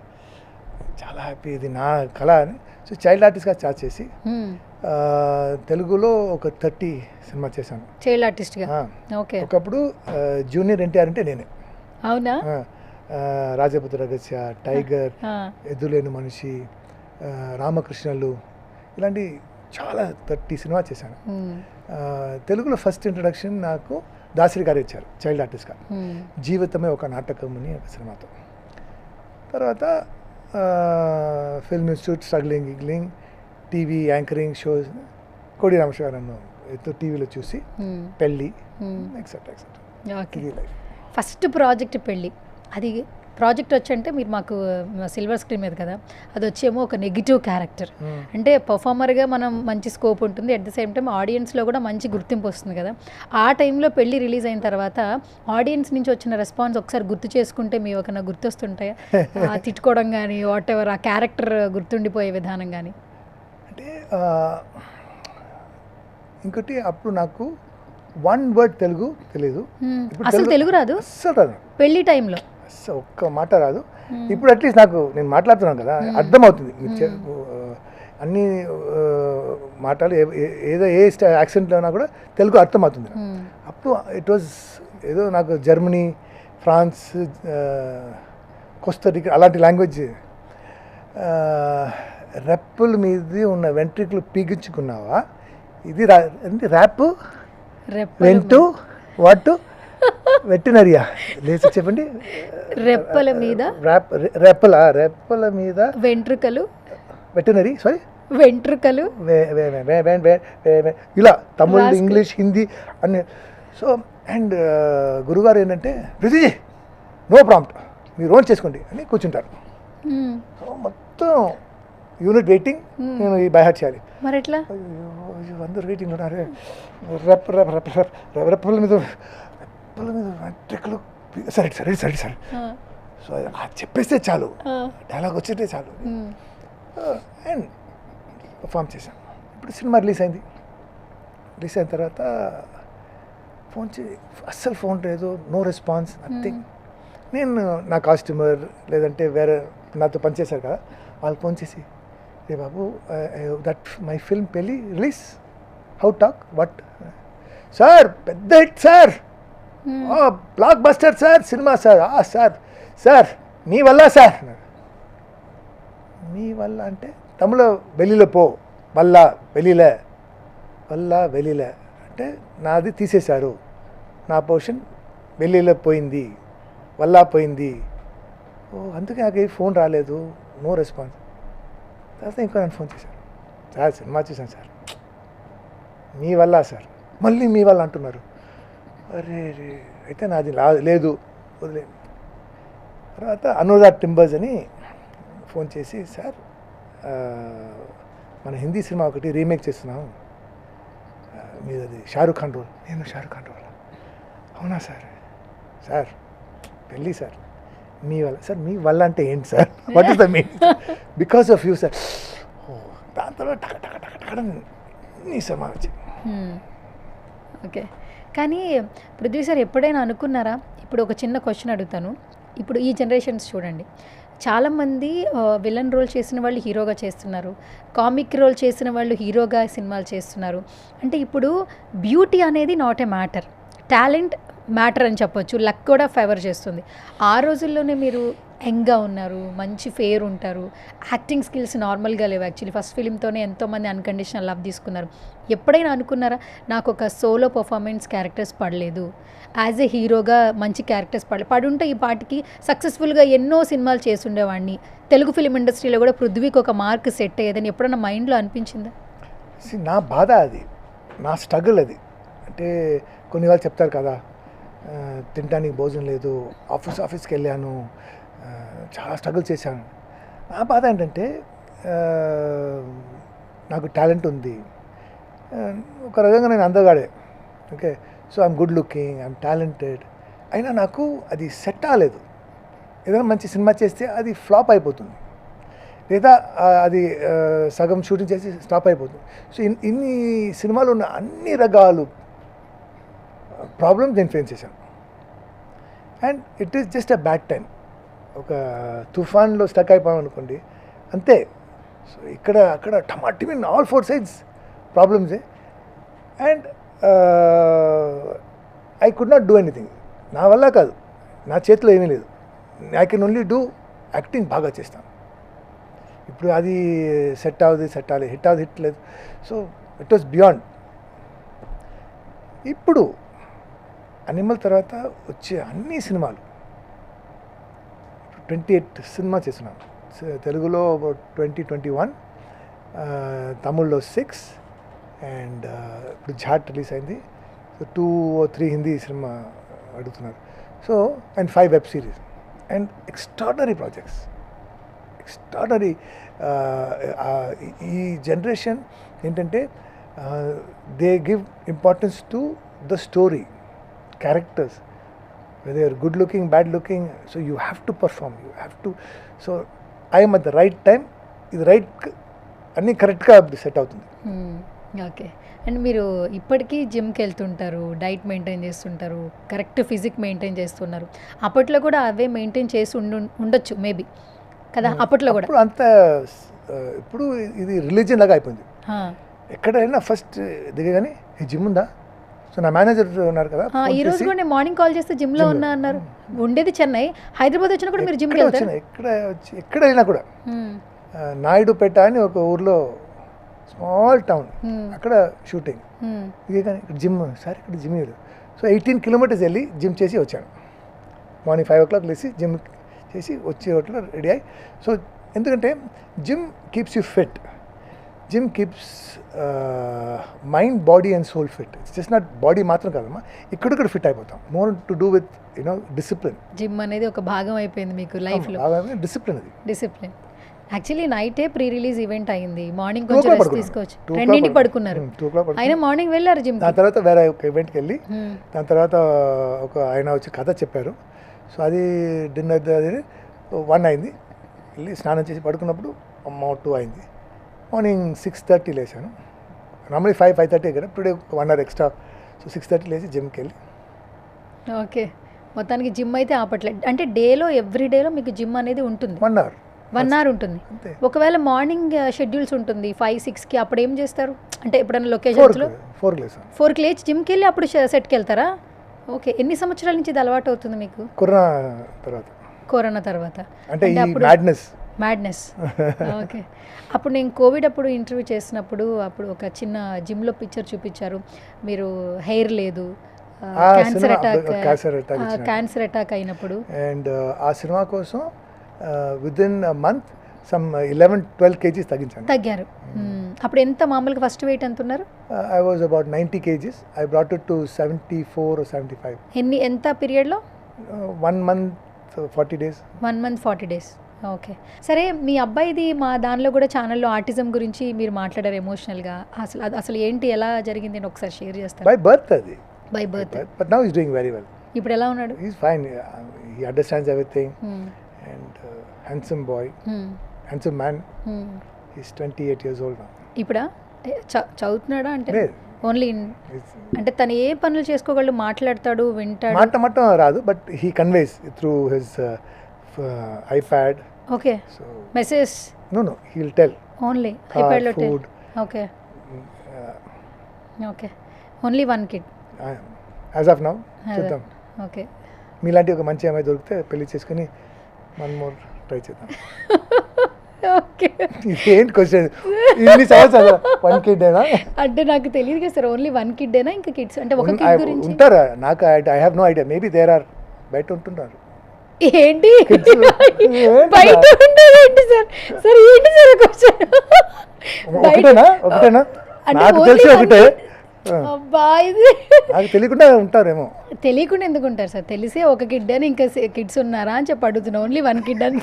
చాలా హ్యాపీ, ఇది నా కళ అని. సో చైల్డ్ ఆర్టిస్ట్గా స్టార్ట్ చేసి తెలుగులో ఒక 30 సినిమా చేశాను చైల్డ్ ఆర్టిస్ట్గా. ఓకే. ఒకప్పుడు జూనియర్ ఎన్టీఆర్ అంటే నేనే. అవునా? రాజపుత్ర రహస్య, టైగర్, ఎద్దులేని మనిషి, రామకృష్ణలు, ఇలాంటి చాలా 30 సినిమా చేశాను. తెలుగులో ఫస్ట్ ఇంట్రడక్షన్ నాకు దాసరి గారు ఇచ్చారు చైల్డ్ ఆర్టిస్ట్గా, జీవితమే ఒక నాటకం అని ఒక సినిమాతో. తర్వాత film institute, struggling giggling, TV anchoring shows, కోడి రామేశ్వర నన్ను టీవీలో చూసి పెళ్ళి, ఎక్సెట్రా ఎక్సెట్రా. ఇది లైఫ్. ఫస్ట్ ప్రాజెక్ట్ పెళ్ళి, అది ప్రాజెక్ట్ వచ్చంటే మీరు మాకు సిల్వర్ స్క్రీన్ మీద కదా, అది వచ్చేమో ఒక నెగిటివ్ క్యారెక్టర్. అంటే పర్ఫార్మర్గా మనం మంచి స్కోప్ ఉంటుంది, అట్ ద సేమ్ టైం ఆడియన్స్లో కూడా మంచి గుర్తింపు వస్తుంది కదా. ఆ టైంలో పెళ్ళి రిలీజ్ అయిన తర్వాత ఆడియన్స్ నుంచి వచ్చిన రెస్పాన్స్ ఒకసారి గుర్తు చేసుకుంటే మీ ఒక గుర్తొస్తుంటాయా? తిట్టుకోవడం కానీ, వాట్ ఎవర్, ఆ క్యారెక్టర్ గుర్తుండిపోయే విధానం కానీ? అంటే ఇంకోటి, అప్పుడు నాకు 1 word తెలుగు తెలియదు. అసలు తెలుగు రాదు? అస్సలు రాదు. పెళ్లి టైంలో అస్సలు ఒక్క మాట రాదు. ఇప్పుడు అట్లీస్ట్ నాకు, నేను మాట్లాడుతున్నాను కదా, అర్థమవుతుంది. అన్ని మాటలు ఏదో ఏ యాక్సెంట్లో ఉన్నా కూడా తెలుగు అర్థమవుతుంది. అప్పుడు ఇట్ వాజ్ ఏదో నాకు జర్మనీ, ఫ్రాన్స్, కోస్టారికా అలాంటి లాంగ్వేజ్. రెప్పుల మీద ఉన్న వెంట్రికలు పీగించుకున్నావా, ఇది ర్యాప్, వెంటు వాటు వెటనరియా లేదు చెప్పండి. రెప్పల మీద రెప్పల మీద వెంట్రుకలు, వెటనరీ, సారీ వెంట్రుకలు, ఇలా తమిళ్, ఇంగ్లీష్, హిందీ అన్ని. సో అండ్ గురుగారు ఏంటంటే, ప్రతిజీ నో ప్రాంప్ట్, మీరు ఓన్ చేసుకోండి అని కూర్చుంటారు. సో మొత్తం యూనిట్ వెయిటింగ్, నేను ఈ బైహార్ట్ చేయాలి. మరి ఎట్లా? అందరు వెయిటింగ్ ఉన్నారు. రెప్పల మీద వెంట్రుకలు, సరే సరే సరే సరే. సో చెప్పేస్తే చాలు, డైలాగ్ వచ్చేస్తే చాలు. అండ్ పర్ఫామ్ చేశాను. ఇప్పుడు సినిమా రిలీజ్ అయింది. రిలీజ్ అయిన తర్వాత ఫోన్ అస్సలు ఫోన్ లేదు, నో రెస్పాన్స్, నథింగ్. నేను నా కాస్ట్యూమర్ లేదంటే వేరే నాతో పనిచేశారు కదా, వాళ్ళు ఫోన్ చేసి, రే బాబు that my film Pelli release, how talk what sir, పెద్ద hit sir, blockbuster sir, cinema sir. Sir sir మీ వల్ల సార్. మీ వల్ల అంటే తమిళ వెళ్ళిలో పో, వల్ల వెళ్ళిలే, వల్ల వెళ్ళిలే అంటే నాది తీసేశారు, నా పోర్షన్ వెళ్ళిలో పోయింది, వల్ల పోయింది. అందుకే నాకు ఫోన్ రాలేదు, నో రెస్పాన్స్. తర్వాత ఇంకో నన్ను ఫోన్ చేశారు, సార్ సినిమా చూశాను సార్, మీ వల్ల సార్, మళ్ళీ మీ వల్ల అంటున్నారు. అరే రే, అయితే నాది లేదు, వదిలే. తర్వాత అనురాధ టింబర్స్ అని ఫోన్ చేసి, సార్ మన హిందీ సినిమా ఒకటి రీమేక్ చేస్తున్నాం, మీరు అది షారూఖ్ ఖాన్ రోల్. నేను షారూఖ్ ఖాన్ రోల్? అవునా సార్, సార్ పెళ్ళి సార్, మీ వల్ల సార్, మీ వల్ల అంటే ఏంటి sir, what is the mean, because of you sir. దాని తర్వాత టక టక టక టక నీ సినిమా వచ్చి. ఓకే, కానీ పృథ్వీ సార్ ఎప్పుడైనా అనుకున్నారా? ఇప్పుడు ఒక చిన్న క్వశ్చన్ అడుగుతాను. ఇప్పుడు ఈ జనరేషన్స్ చూడండి, చాలామంది విలన్ రోల్ చేసిన వాళ్ళు హీరోగా చేస్తున్నారు, కామిక్ రోల్ చేసిన వాళ్ళు హీరోగా సినిమాలు చేస్తున్నారు. అంటే ఇప్పుడు బ్యూటీ అనేది not a matter, talent matter అని చెప్పొచ్చు. లక్ కూడా ఫేవర్ చేస్తుంది. ఆ రోజుల్లోనే మీరు యంగ్గా ఉన్నారు, మంచి ఫేర్ ఉంటారు, యాక్టింగ్ స్కిల్స్ నార్మల్గా లేవు. యాక్చువల్లీ ఫస్ట్ ఫిలింతోనే ఎంతోమంది అన్కండిషనల్ లవ్ తీసుకున్నారు. ఎప్పుడైనా అనుకున్నారా నాకు ఒక సోలో పర్ఫార్మెన్స్ క్యారెక్టర్స్ పడలేదు, యాజ్ ఏ హీరోగా మంచి క్యారెక్టర్స్ పడుంటే ఈ పాటికి సక్సెస్ఫుల్గా ఎన్నో సినిమాలు చేసుండేవాడిని, తెలుగు ఫిలిం ఇండస్ట్రీలో కూడా పృథ్వీకి ఒక మార్క్ సెట్ అయ్యేదని ఎప్పుడన్నా మైండ్లో అనిపించిందా? నా బాధ అది, నా స్ట్రగుల్ అది. అంటే కొన్ని వాళ్ళు చెప్తారు కదా, తినడానికి భోజనం లేదు, ఆఫీస్కి వెళ్ళాను, చాలా స్ట్రగుల్ చేశాను. నా బాధ ఏంటంటే నాకు టాలెంట్ ఉంది, ఒక రకంగా నేను అందగాడే, okay, so I'm good looking, I'm talented, అయినా నాకు అది సెట్ అవ్వలేదు. ఏదైనా మంచి సినిమా చేస్తే అది ఫ్లాప్ అయిపోతుంది, లేదా అది సగం షూటింగ్ చేసి స్టాప్ అయిపోతుంది. సో ఇన్ని సినిమాలు ఉన్న అన్ని రకాలు ప్రాబ్లమ్స్ నేను ఫేస్ చేశాను. And it is just a bad time. ఒక తుఫాన్లో స్టక్ అయిపోయాం అనుకోండి, అంతే. సో ఇక్కడ అక్కడ టమాటిమిన్ ఆల్ ఫోర్ సైడ్స్ ప్రాబ్లమ్సే. And I could not do anything. నా వల్ల కాదు, నా చేతిలో ఏమీ లేదు. I can only do acting, బాగా చేస్తాను. ఇప్పుడు అది సెట్ అవ్వదు, హిట్ అవ్వదు, హిట్ లేదు. So it was beyond. ఇప్పుడు అనిమల్ తర్వాత వచ్చే అన్ని సినిమాలు 28 సినిమా చేస్తున్నాను. తెలుగులో 20-21, తమిళ్లో 6, అండ్ ఇప్పుడు ఝాట్ రిలీజ్ అయింది. సో 2 or 3 హిందీ సినిమా అడుగుతున్నారు. So and 5 web series and extraordinary projects. Extraordinary. ఈ జనరేషన్ ఏంటంటే they give importance to the story, characters, whether you're good looking, bad looking, so you have to perform, you have to. So I am at the right time, ఇది right, అన్నీ కరెక్ట్గా set అవుతుంది. Okay, and మీరు ఇప్పటికీ జిమ్కి వెళ్తుంటారు, diet maintain చేస్తుంటారు, correct physique maintain చేస్తున్నారు. అప్పట్లో కూడా అవే మెయింటైన్ చేసి ఉండొచ్చు మేబీ కదా, అప్పట్లో కూడా. ఇప్పుడు అంత ఇప్పుడు ఇది రిలీజియన్ లాగా అయిపోయింది. ఎక్కడైనా ఫస్ట్ దిగగానే ఈ జిమ్ ఉందా, సో నా మేనేజర్ ఉన్నారు కదా, ఈ రోజు కూడా నేను మార్నింగ్ కాల్ చేస్తే జిమ్లో ఉన్నా అన్నారు. ఉండేది చెన్నై, హైదరాబాద్ వచ్చినా కూడా మీరు జిమ్కి వెళ్తారు? ఎక్కడ వెళ్ళినా కూడా. నాయుడుపేట అని ఒక ఊర్లో స్మాల్ టౌన్, అక్కడ షూటింగ్, ఇదే కానీ ఇక్కడ జిమ్, సార్ ఇక్కడ జిమ్ లేదు. సో 18 kilometers వెళ్ళి జిమ్ చేసి వచ్చాను. మార్నింగ్ 5 o'clock లేసి జిమ్ చేసి వచ్చే హోటల్లో రెడీ అయ్యి. సో ఎందుకంటే gym keeps you fit, gym keeps mind, body and soul fit. It's just not body మాత్రం కాదమ్మా, ఇక్కడ ఫిట్ అయిపోతాం. More to do with discipline. Gym అనేది ఒక భాగం అయిపోయింది మీకు లైఫ్లో. డిసిప్లిన్, అది డిసిప్లిన్. యాక్చువల్లీ నైటే ప్రీ రిలీజ్ ఈవెంట్ అయింది, మార్నింగ్ కొంచెం రెస్ట్ తీసుకోవచ్చు, 2 పడుకున్నారు, అయినా మార్నింగ్ వెళ్ళారు జిమ్. దాని తర్వాత వేరే ఒక ఈవెంట్కి వెళ్ళి, దాని తర్వాత ఒక ఆయన వచ్చి కథ చెప్పారు. సో అది డిన్నర్ అది 1 అయింది. వెళ్ళి స్నానం చేసి పడుకున్నప్పుడు 2 అయింది. మార్నింగ్ 6:30 లేచాను. నార్మలీ 5:30 కదా, టుడే 1 hour ఎక్స్ట్రా. సో 6:30 లేచి జిమ్కి వెళ్ళి. ఓకే, మొత్తానికి జిమ్ అయితే ఆపట్లేదు. అంటే డేలో ఎవ్రీ డేలో మీకు జిమ్ అనేది ఉంటుంది? 1 hour ఉంటుంది. ఒకవేళ మార్నింగ్ షెడ్యూల్స్ ఉంటుంది 5-6కి, అప్పుడు ఏం చేస్తారు? అంటే ఎప్పుడైనా లొకేషన్స్లో 4కి లేచి జిమ్కి వెళ్ళి అప్పుడు సెట్కి వెళ్తారా? ఓకే, ఎన్ని సంవత్సరాల నుంచి ఇది అలవాటు అవుతుంది మీకు? కరోనా తర్వాత అంటే మ్యాడ్నెస్. ఓకే, అప్పుడు నేను కోవిడ్ అప్పుడు ఇంటర్వ్యూ చేసినప్పుడు అప్పుడు ఒక చిన్న జిమ్లో పిక్చర్ చూపించారు, మీరు హెయిర్ లేదు, క్యాన్సర్ అటాక్ అయినప్పుడు. అండ్ ఆ సినిమా కోసం within a month some 11-12 kgs తగ్గారు. అప్పుడు ఎంత మామూలుగా ఫస్ట్ వెయిట్ ఎంత ఉన్నారు? I was about 90 kgs. I brought it to 74 or 75. ఎంత పీరియడ్లో? 1 month 40 days. 1 month 40 days. Okay, సరే. మీ అబ్బాయిది మా దానిలో కూడా ఛానల్లో ఆటిజం గురించి మీరు మాట్లాడారు ఎమోషనల్గా. అసలు ఏంటి, ఎలా జరిగింది అని ఒకసారి షేర్ చేస్తారు? బై బర్త్ అది. By birth. But now is doing very well. ఇప్పుడు ఎలా ఉన్నాడు? Is fine, he understands everything and handsome boy, handsome man. Is 28 years old now. ఇప్పుడా చదువుతున్నాడా అంటే లేదు. ఓన్లీ అంటే తను ఏ పనులు చేసుకోగలడు, మాట్లాడతాడు, వింటాడు? మాట రాదు, but he conveys through his iPad. Okay, message no he'll tell only ఐప్యాడ్లో food. Okay okay, only 1 kid as of now. చూద్దాం, ఓకే. మీలాంటి ఒక మంచి అమ్మాయి దొరికితే పెళ్లి చేసుకుని 1 more ట్రై చేద్దాం. ఓకే, ఏంటి క్వశ్చన్? ఇన్ని సంవత్సరాలు 1 kid ఏనా అంటే నాకు తెలియదు కదా సార్, ఓన్లీ 1 kid ఏనా ఇంకా కిడ్స్ అంటే ఒక కిడ్ గురించి ఉంటారా? నాకు I have no idea, maybe there are, బయట ఉంటున్నారు. ఏంటి ఏంటి బయట ఉంటారేంటి సార్? సార్ ఏంటి సార్ క్వశ్చన్? ఒకటేనా? నాకు తెలిసి ఒకటే. అబ్బా, ఇది నాకు తెలియకుండా ఉంటారేమో. తెలియకుండా ఎందుకు ఉంటారు సార్? తెలిసే ఒక కిడ్ అని ఇంకా కిడ్స్ ఉన్నారా అని చెప్పి అడుగుతున్నా. ఓన్లీ 1 kid అని.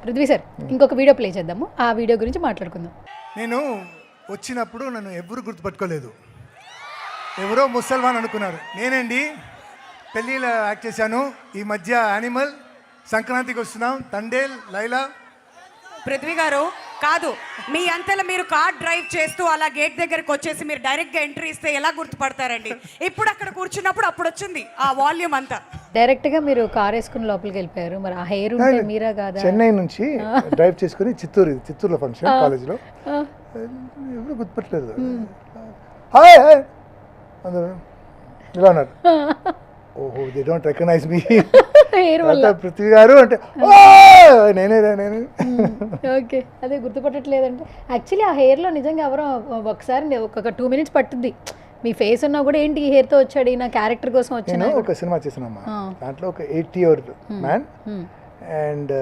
పృథ్వీ సార్, ఇంకొక వీడియో ప్లే చేద్దాము, ఆ వీడియో గురించి మాట్లాడుకుందాం. నేను వచ్చినప్పుడు నన్ను ఎవరు గుర్తుపట్టుకోలేదు, ఎవరో ముసల్మాన్ అనుకున్నారు. నేనండి పెళ్ళిలో యాక్ట్ చేశాను. ఈ మధ్య యానిమల్, సంక్రాంతికి వస్తున్నాం, తండేల్, లైలా. పృథ్వీ గారు కాదు, మీ అంతలో మీరు కార్ డ్రైవ్ చేస్తూ అలా గేట్ దగ్గరకు వచ్చేసి మీరు డైరెక్ట్గా ఎంట్రీ ఇస్తే ఎలా గుర్తుపడతారండి? ఇప్పుడు అక్కడ కూర్చున్నప్పుడు అప్పుడు వచ్చింది ఆ వాల్యూమ్ అంతా. డైరెక్ట్ గా మీరు కార్ వేసుకుని లోపలికి వెళ్ళిపోయారు. మరి ఆ హెయిర్ ఉంటే మీరా కాదా? చెన్నై నుంచి డ్రైవ్ చేసుకుని చిత్తూరులో ఫంక్షన్ కాలేజ్లో, ఎవరు గుర్తుపట్టలేదు. హాయ్ హాయ్ అందరూ ఇలా ఉన్నారు. ఓహో, they don't recognize me. Hair వల్ల పృథ్వీ గారు అంటే నేనే. ఓకే, అదే గుర్తుపట్టట్లేదంటే యాక్చువల్లీ ఆ హెయిర్లో నిజంగా ఎవరో ఒకసారి ఒక 2 minutes పట్టుద్ది. మీ ఫేస్ ఉన్నా కూడా ఏంటి ఈ హెయిర్తో వచ్చాడు నా క్యారెక్టర్ కోసం వచ్చిన. నేను ఒక సినిమా చేసినమ్మా, దాంట్లో ఒక 80-year మ్యాన్ అండ్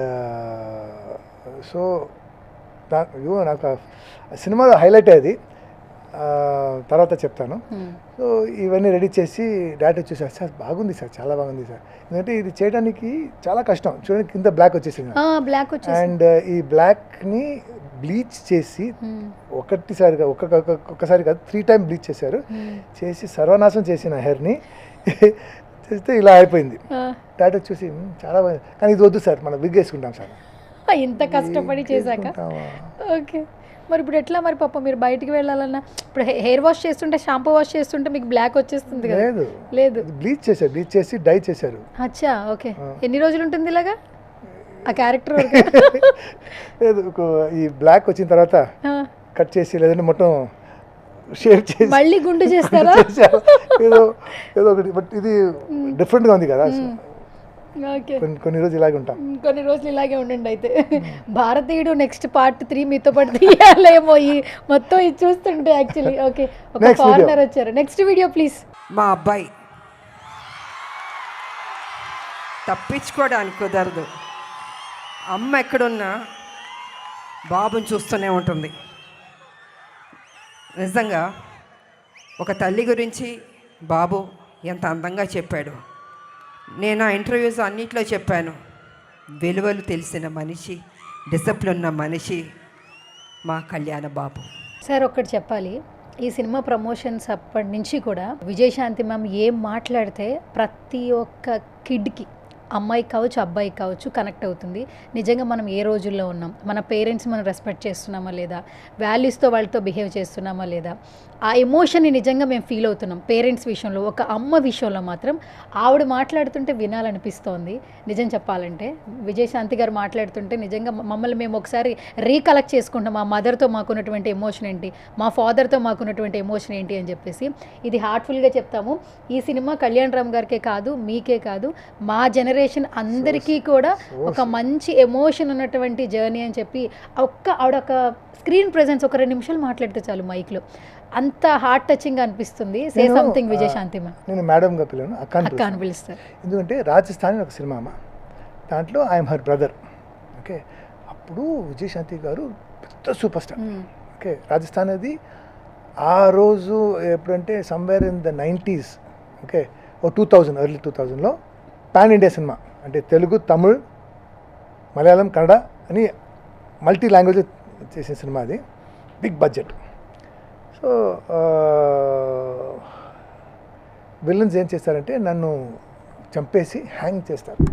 సో నాకు ఆ సినిమాలో హైలైట్ అయ్యేది, తర్వాత చెప్తాను. సో ఇవన్నీ రెడీ చేసి డాడీ వచ్చేసారు, సార్ బాగుంది సార్, చాలా బాగుంది సార్, ఎందుకంటే ఇది చేయడానికి చాలా కష్టం. చూడండి కింద బ్లాక్ వచ్చేసింది, బ్లాక్ వచ్చేసి అండ్ ఈ బ్లాక్ని బ్లీచ్ చేసి ఒక్కసారి కాదు 3 times బ్లీచ్ చేశారు. చేసి సర్వనాశం చేసిన హెయిర్ని చేస్తే ఇలా అయిపోయింది. డాడీ వచ్చేసి చాలా బాగుంది, కానీ ఇది వద్దు సార్, మనం విగ్ వేసుకుంటాం సార్. ఇంత కష్టపడి చేశాక ఓకే. మరి ఇప్పుడు ఎట్లా? మరి పాప మీరు బయటికి వెళ్ళాలన్నా ఇప్పుడు హెయిర్ వాష్ చేస్తుంటే, షాంపూ వాష్ చేస్తుంటే మీకు బ్లాక్ వచ్చేస్తుంది కదా? లేదు, బ్లీచ్ చేసి డై చేశారు. అచ్చా, ఓకే. ఎన్ని రోజులు ఉంటుంది ఇలాగా ఆ క్యారెక్టర్? లేదు, ఈ బ్లాక్ వచ్చిన తర్వాత కట్ చేసి, లేదంటే మొత్తం షేప్ చేసి మళ్ళీ గుండు చేస్తారా? ఏదో ఒకటి, బట్ ఇది డిఫరెంట్గా ఉంది కదా. ఓకే, కొన్ని రోజులు ఇలాగే ఉంటాం. కొన్ని రోజులు ఇలాగే ఉండండి. అయితే భారతీయుడు నెక్స్ట్ part 3 మీతో పాటు తీయాలేమో ఈ మొత్తం ఇది చూస్తుంటే యాక్చువల్లీ. ఓకే, ఒక ఫారినర్ వచ్చారు. Next video please. మా అబ్బాయి తప్పించుకోవడానికి కుదరదు. అమ్మ ఎక్కడున్నా బాబుని చూస్తూనే ఉంటుంది. నిజంగా ఒక తల్లి గురించి బాబు ఎంత అందంగా చెప్పాడు. నేను ఆ ఇంటర్వ్యూస్ అన్నిట్లో చెప్పాను, విలువలు తెలిసిన మనిషి, డిసిప్లిన్ ఉన్న మనిషి మా కళ్యాణ బాబు. సార్ ఒక్కటి చెప్పాలి, ఈ సినిమా ప్రమోషన్స్ అప్పటి నుంచి కూడా విజయశాంతి మ్యామ్ ఏం మాట్లాడితే ప్రతి ఒక్క కిడ్కి, అమ్మాయి కావచ్చు అబ్బాయి కావచ్చు, కనెక్ట్ అవుతుంది. నిజంగా మనం ఏ రోజుల్లో ఉన్నాం, మన పేరెంట్స్ మనం రెస్పెక్ట్ చేస్తున్నామా లేదా, వాల్యూస్తో వాళ్ళతో బిహేవ్ చేస్తున్నామా లేదా, ఆ ఎమోషన్ని నిజంగా మేము ఫీల్ అవుతున్నాం పేరెంట్స్ విషయంలో. ఒక అమ్మ విషయంలో మాత్రం ఆవిడ మాట్లాడుతుంటే వినాలనిపిస్తోంది. నిజం చెప్పాలంటే విజయశాంతి గారు మాట్లాడుతుంటే నిజంగా మమ్మల్ని మేము ఒకసారి రీకలెక్ట్ చేసుకుంటాం, మా మదర్తో మాకున్నటువంటి ఎమోషన్ ఏంటి, మా ఫాదర్తో మాకున్నటువంటి ఎమోషన్ ఏంటి అని చెప్పేసి. ఇది హార్ట్ఫుల్గా చెప్తాము. ఈ సినిమా కళ్యాణ్ రామ్ గారికే కాదు, మీకే కాదు, మా జనరేషన్ అందరికీ కూడా ఒక మంచి ఎమోషన్ ఉన్నటువంటి జర్నీ అని చెప్పి, ఆవిడ ఒక స్క్రీన్ ప్రెజెన్స్ ఒక 2 నిమిషాలు మాట్లాడితే చాలు మైక్లో, అంత హార్ట్ టచింగ్ అనిపిస్తుంది. Say something Vijayashanti ma'am. నేను మేడంగా పిలను, అక్క అని పిలుస్తారు. ఎందుకంటే రాజస్థాన్ ఒక సినిమా అమ్మ, దాంట్లో ఐఎమ్ హర్ బ్రదర్. ఓకే, అప్పుడు విజయశాంతి గారు పెద్ద సూపర్ స్టార్. ఓకే, రాజస్థాన్ అది ఆ రోజు ఎప్పుడంటే somewhere in the 90s, okay, 2000 early 2000లో పాన్ ఇండియా సినిమా, అంటే తెలుగు, తమిళ్, మలయాళం, కన్నడ అని మల్టీ లాంగ్వేజ్ చేసిన సినిమా. అది బిగ్ బడ్జెట్. సో విలన్స్ ఏం చేస్తారంటే నన్ను చంపేసి హ్యాంగ్ చేస్తారు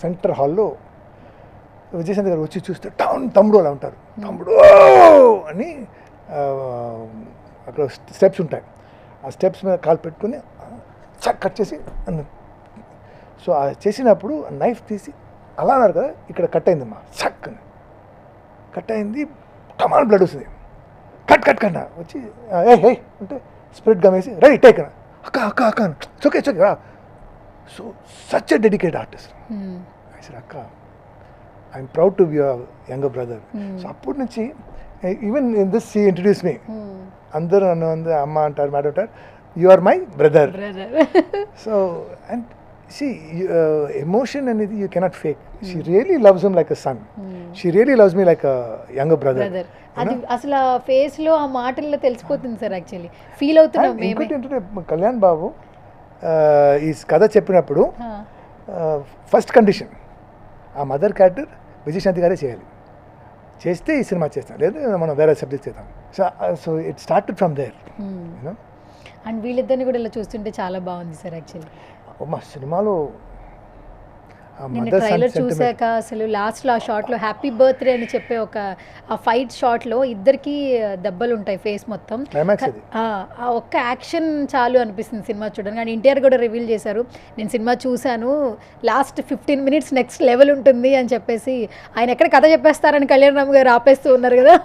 సెంటర్ హాల్లో. విజయశాంతి గారు వచ్చి చూస్తే తమ్ముడు అలా ఉంటారు. తమ్ముడు అని అక్కడ స్టెప్స్ ఉంటాయి, ఆ స్టెప్స్ మీద కాలు పెట్టుకుని చక్ కట్ చేసి అన్నారు. సో చేసినప్పుడు నైఫ్ తీసి అలా అన్నారు కదా, ఇక్కడ కట్ అయిందమ్మా, చక్ అని కట్ అయింది, టమాల్ బ్లడ్ వస్తుంది. కట్ కట్ కన్నా వచ్చి ఏ అంటే స్పిరిట్ గమేసి రెడీ టేక్ అన్న, అక్క అక్క అక్క చొకే చొకే. So such a dedicated artist. I said akka, I'm proud to be your younger brother. So అప్పటి నుంచి even in this she introduce me. అందరూ నన్ను అమ్మ అంటారు, మేడం అంటారు, you are my brother. So and see emotion అనేది you cannot fake. She really loves him like a son. She really loves me like a younger brother. అది అసలు ఆ face లో ఆ మాటల్లో తెలిసిపోతుంది సార్. యాక్చువల్లీ ఫీల్ అవుతున్నాం మేము. ఇంకోటి ఏంటంటే కళ్యాణ్ బాబు ఈ కథ చెప్పినప్పుడు ఫస్ట్ కండిషన్ ఆ మదర్ క్యారెక్టర్ విజయశాంతి గారే చేయాలి, చేస్తే ఈ సినిమా చేస్తాం, లేదా మనం వేరే సబ్జెక్ట్ చేద్దాం. So it started from there. And వీళ్ళిద్దరిని కూడా ఇలా చూస్తుంటే చాలా బాగుంది సార్. యాక్చువల్లీ మా సినిమాలో నేను ట్రైలర్ చూసాక అసలు లాస్ట్లో ఆ షాట్లో హ్యాపీ బర్త్డే అని చెప్పే ఒక ఆ ఫైట్ షాట్లో ఇద్దరికి దెబ్బలు ఉంటాయి ఫేస్ మొత్తం. ఆ ఒక్క యాక్షన్ చాలు అనిపిస్తుంది సినిమా చూడడానికి. అండ్ ఎన్టీఆర్ కూడా రివీల్ చేశారు, నేను సినిమా చూశాను, లాస్ట్ 15 minutes నెక్స్ట్ లెవెల్ ఉంటుంది అని చెప్పేసి. ఆయన ఎక్కడ కథ చెప్పేస్తారని కళ్యాణ్ రామ్ గారు ఆపేస్తూ ఉన్నారు కదా.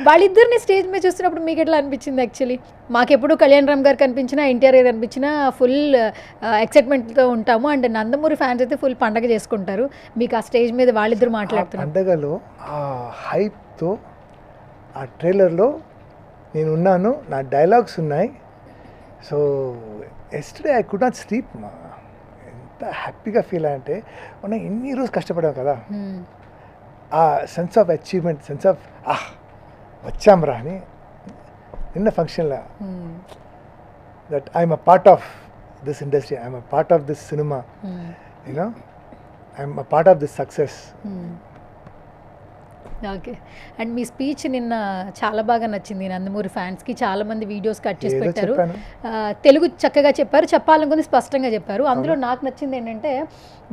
వాళ్ళిద్దరిని స్టేజ్ మీద చూస్తున్నప్పుడు మీకు ఎట్లా అనిపించింది? యాక్చువల్లీ మాకెప్పుడు కళ్యాణ్ రామ్ గారు కనిపించినా, ఎన్టీఆర్ గారు కనిపించినా ఫుల్ ఎక్సైట్మెంట్తో ఉంటాము. అండ్ నందమూరి ఫ్యాన్స్ అయితే ఫుల్ పండగ చేసుకుంటారు. మీకు ఆ స్టేజ్ మీద వాళ్ళిద్దరు మాట్లాడుతున్నారు. పండగలో ఆ హైప్తో ఆ ట్రైలర్లో నేను ఉన్నాను, నా డైలాగ్స్ ఉన్నాయి. So yesterday I could not sleep. ఎంత హ్యాపీగా ఫీల్ అయ్యంటే, మనం ఎన్ని రోజు కష్టపడాం కదా, ఆ sense of achievement, sense of వచ్చాం రా అని నిన్న ఫంక్షన్లో, that I'm a part of this industry, I'm a part of this cinema, you know I'm a part of this success. Okay. And me speech నిన్న చాలా బాగా నచ్చింది నందమూరి ఫ్యాన్స్కి. చాలామంది వీడియోస్ కట్ చేసి పెట్టారు. తెలుగు చక్కగా చెప్పారు, చెప్పాలనుకుంది స్పష్టంగా చెప్పారు. అందులో నాకు నచ్చింది ఏంటంటే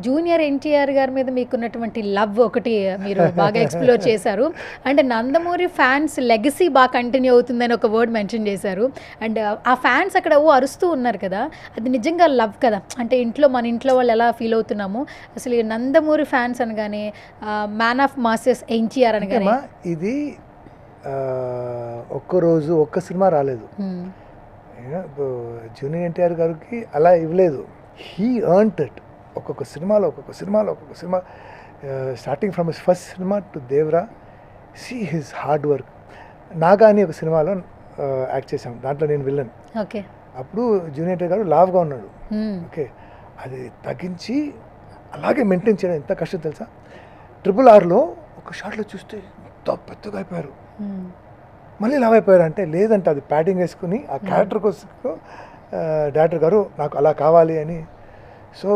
జూనియర్ ఎన్టీఆర్ గారి మీద మీకున్నటువంటి లవ్ ఒకటి మీరు బాగా ఎక్స్ప్లోర్ చేశారు. అండ్ నందమూరి ఫ్యాన్స్ లెగసీ బాగా కంటిన్యూ అవుతుందని ఒక వర్డ్ మెన్షన్ చేశారు. అండ్ ఆ ఫ్యాన్స్ అక్కడ అరుస్తూ ఉన్నారు కదా, అది నిజంగా లవ్ కదా. అంటే మన ఇంట్లో వాళ్ళు ఎలా ఫీల్ అవుతున్నాము, అసలు నందమూరి ఫ్యాన్స్ అనగానే మ్యాన్ ఆఫ్ మాసెస్ ఎన్టీఆర్ అనగానే. ఇది ఒక్కరోజు ఒక్క సినిమా రాలేదు, జూనియర్ ఎన్టీఆర్ గారికి అలా ఇవ్వలేదు. He earned it. ఒక్కొక్క సినిమాలో స్టార్టింగ్ ఫ్రమ్ హిస్ ఫస్ట్ సినిమా to Devara, see his hard work. Naga అని ఒక సినిమాలో యాక్ట్ చేశాం, దాంట్లో నేను విల్లన్. ఓకే. అప్పుడు జూనియర్ ఎన్టీఆర్ గారు లావ్గా ఉన్నాడు. ఓకే, అది తగ్గించి అలాగే మెయింటైన్ చేయడం ఎంత కష్టం తెలుసా. RRRలో ఒక షాట్లో చూస్తే ఎంత పెద్దగా అయిపోయారు, మళ్ళీ లావ్ అయిపోయారు అంటే, లేదంటే అది ప్యాడింగ్ వేసుకుని ఆ క్యారెక్టర్ కోసం డైరెక్టర్ గారు నాకు అలా కావాలి అని. సో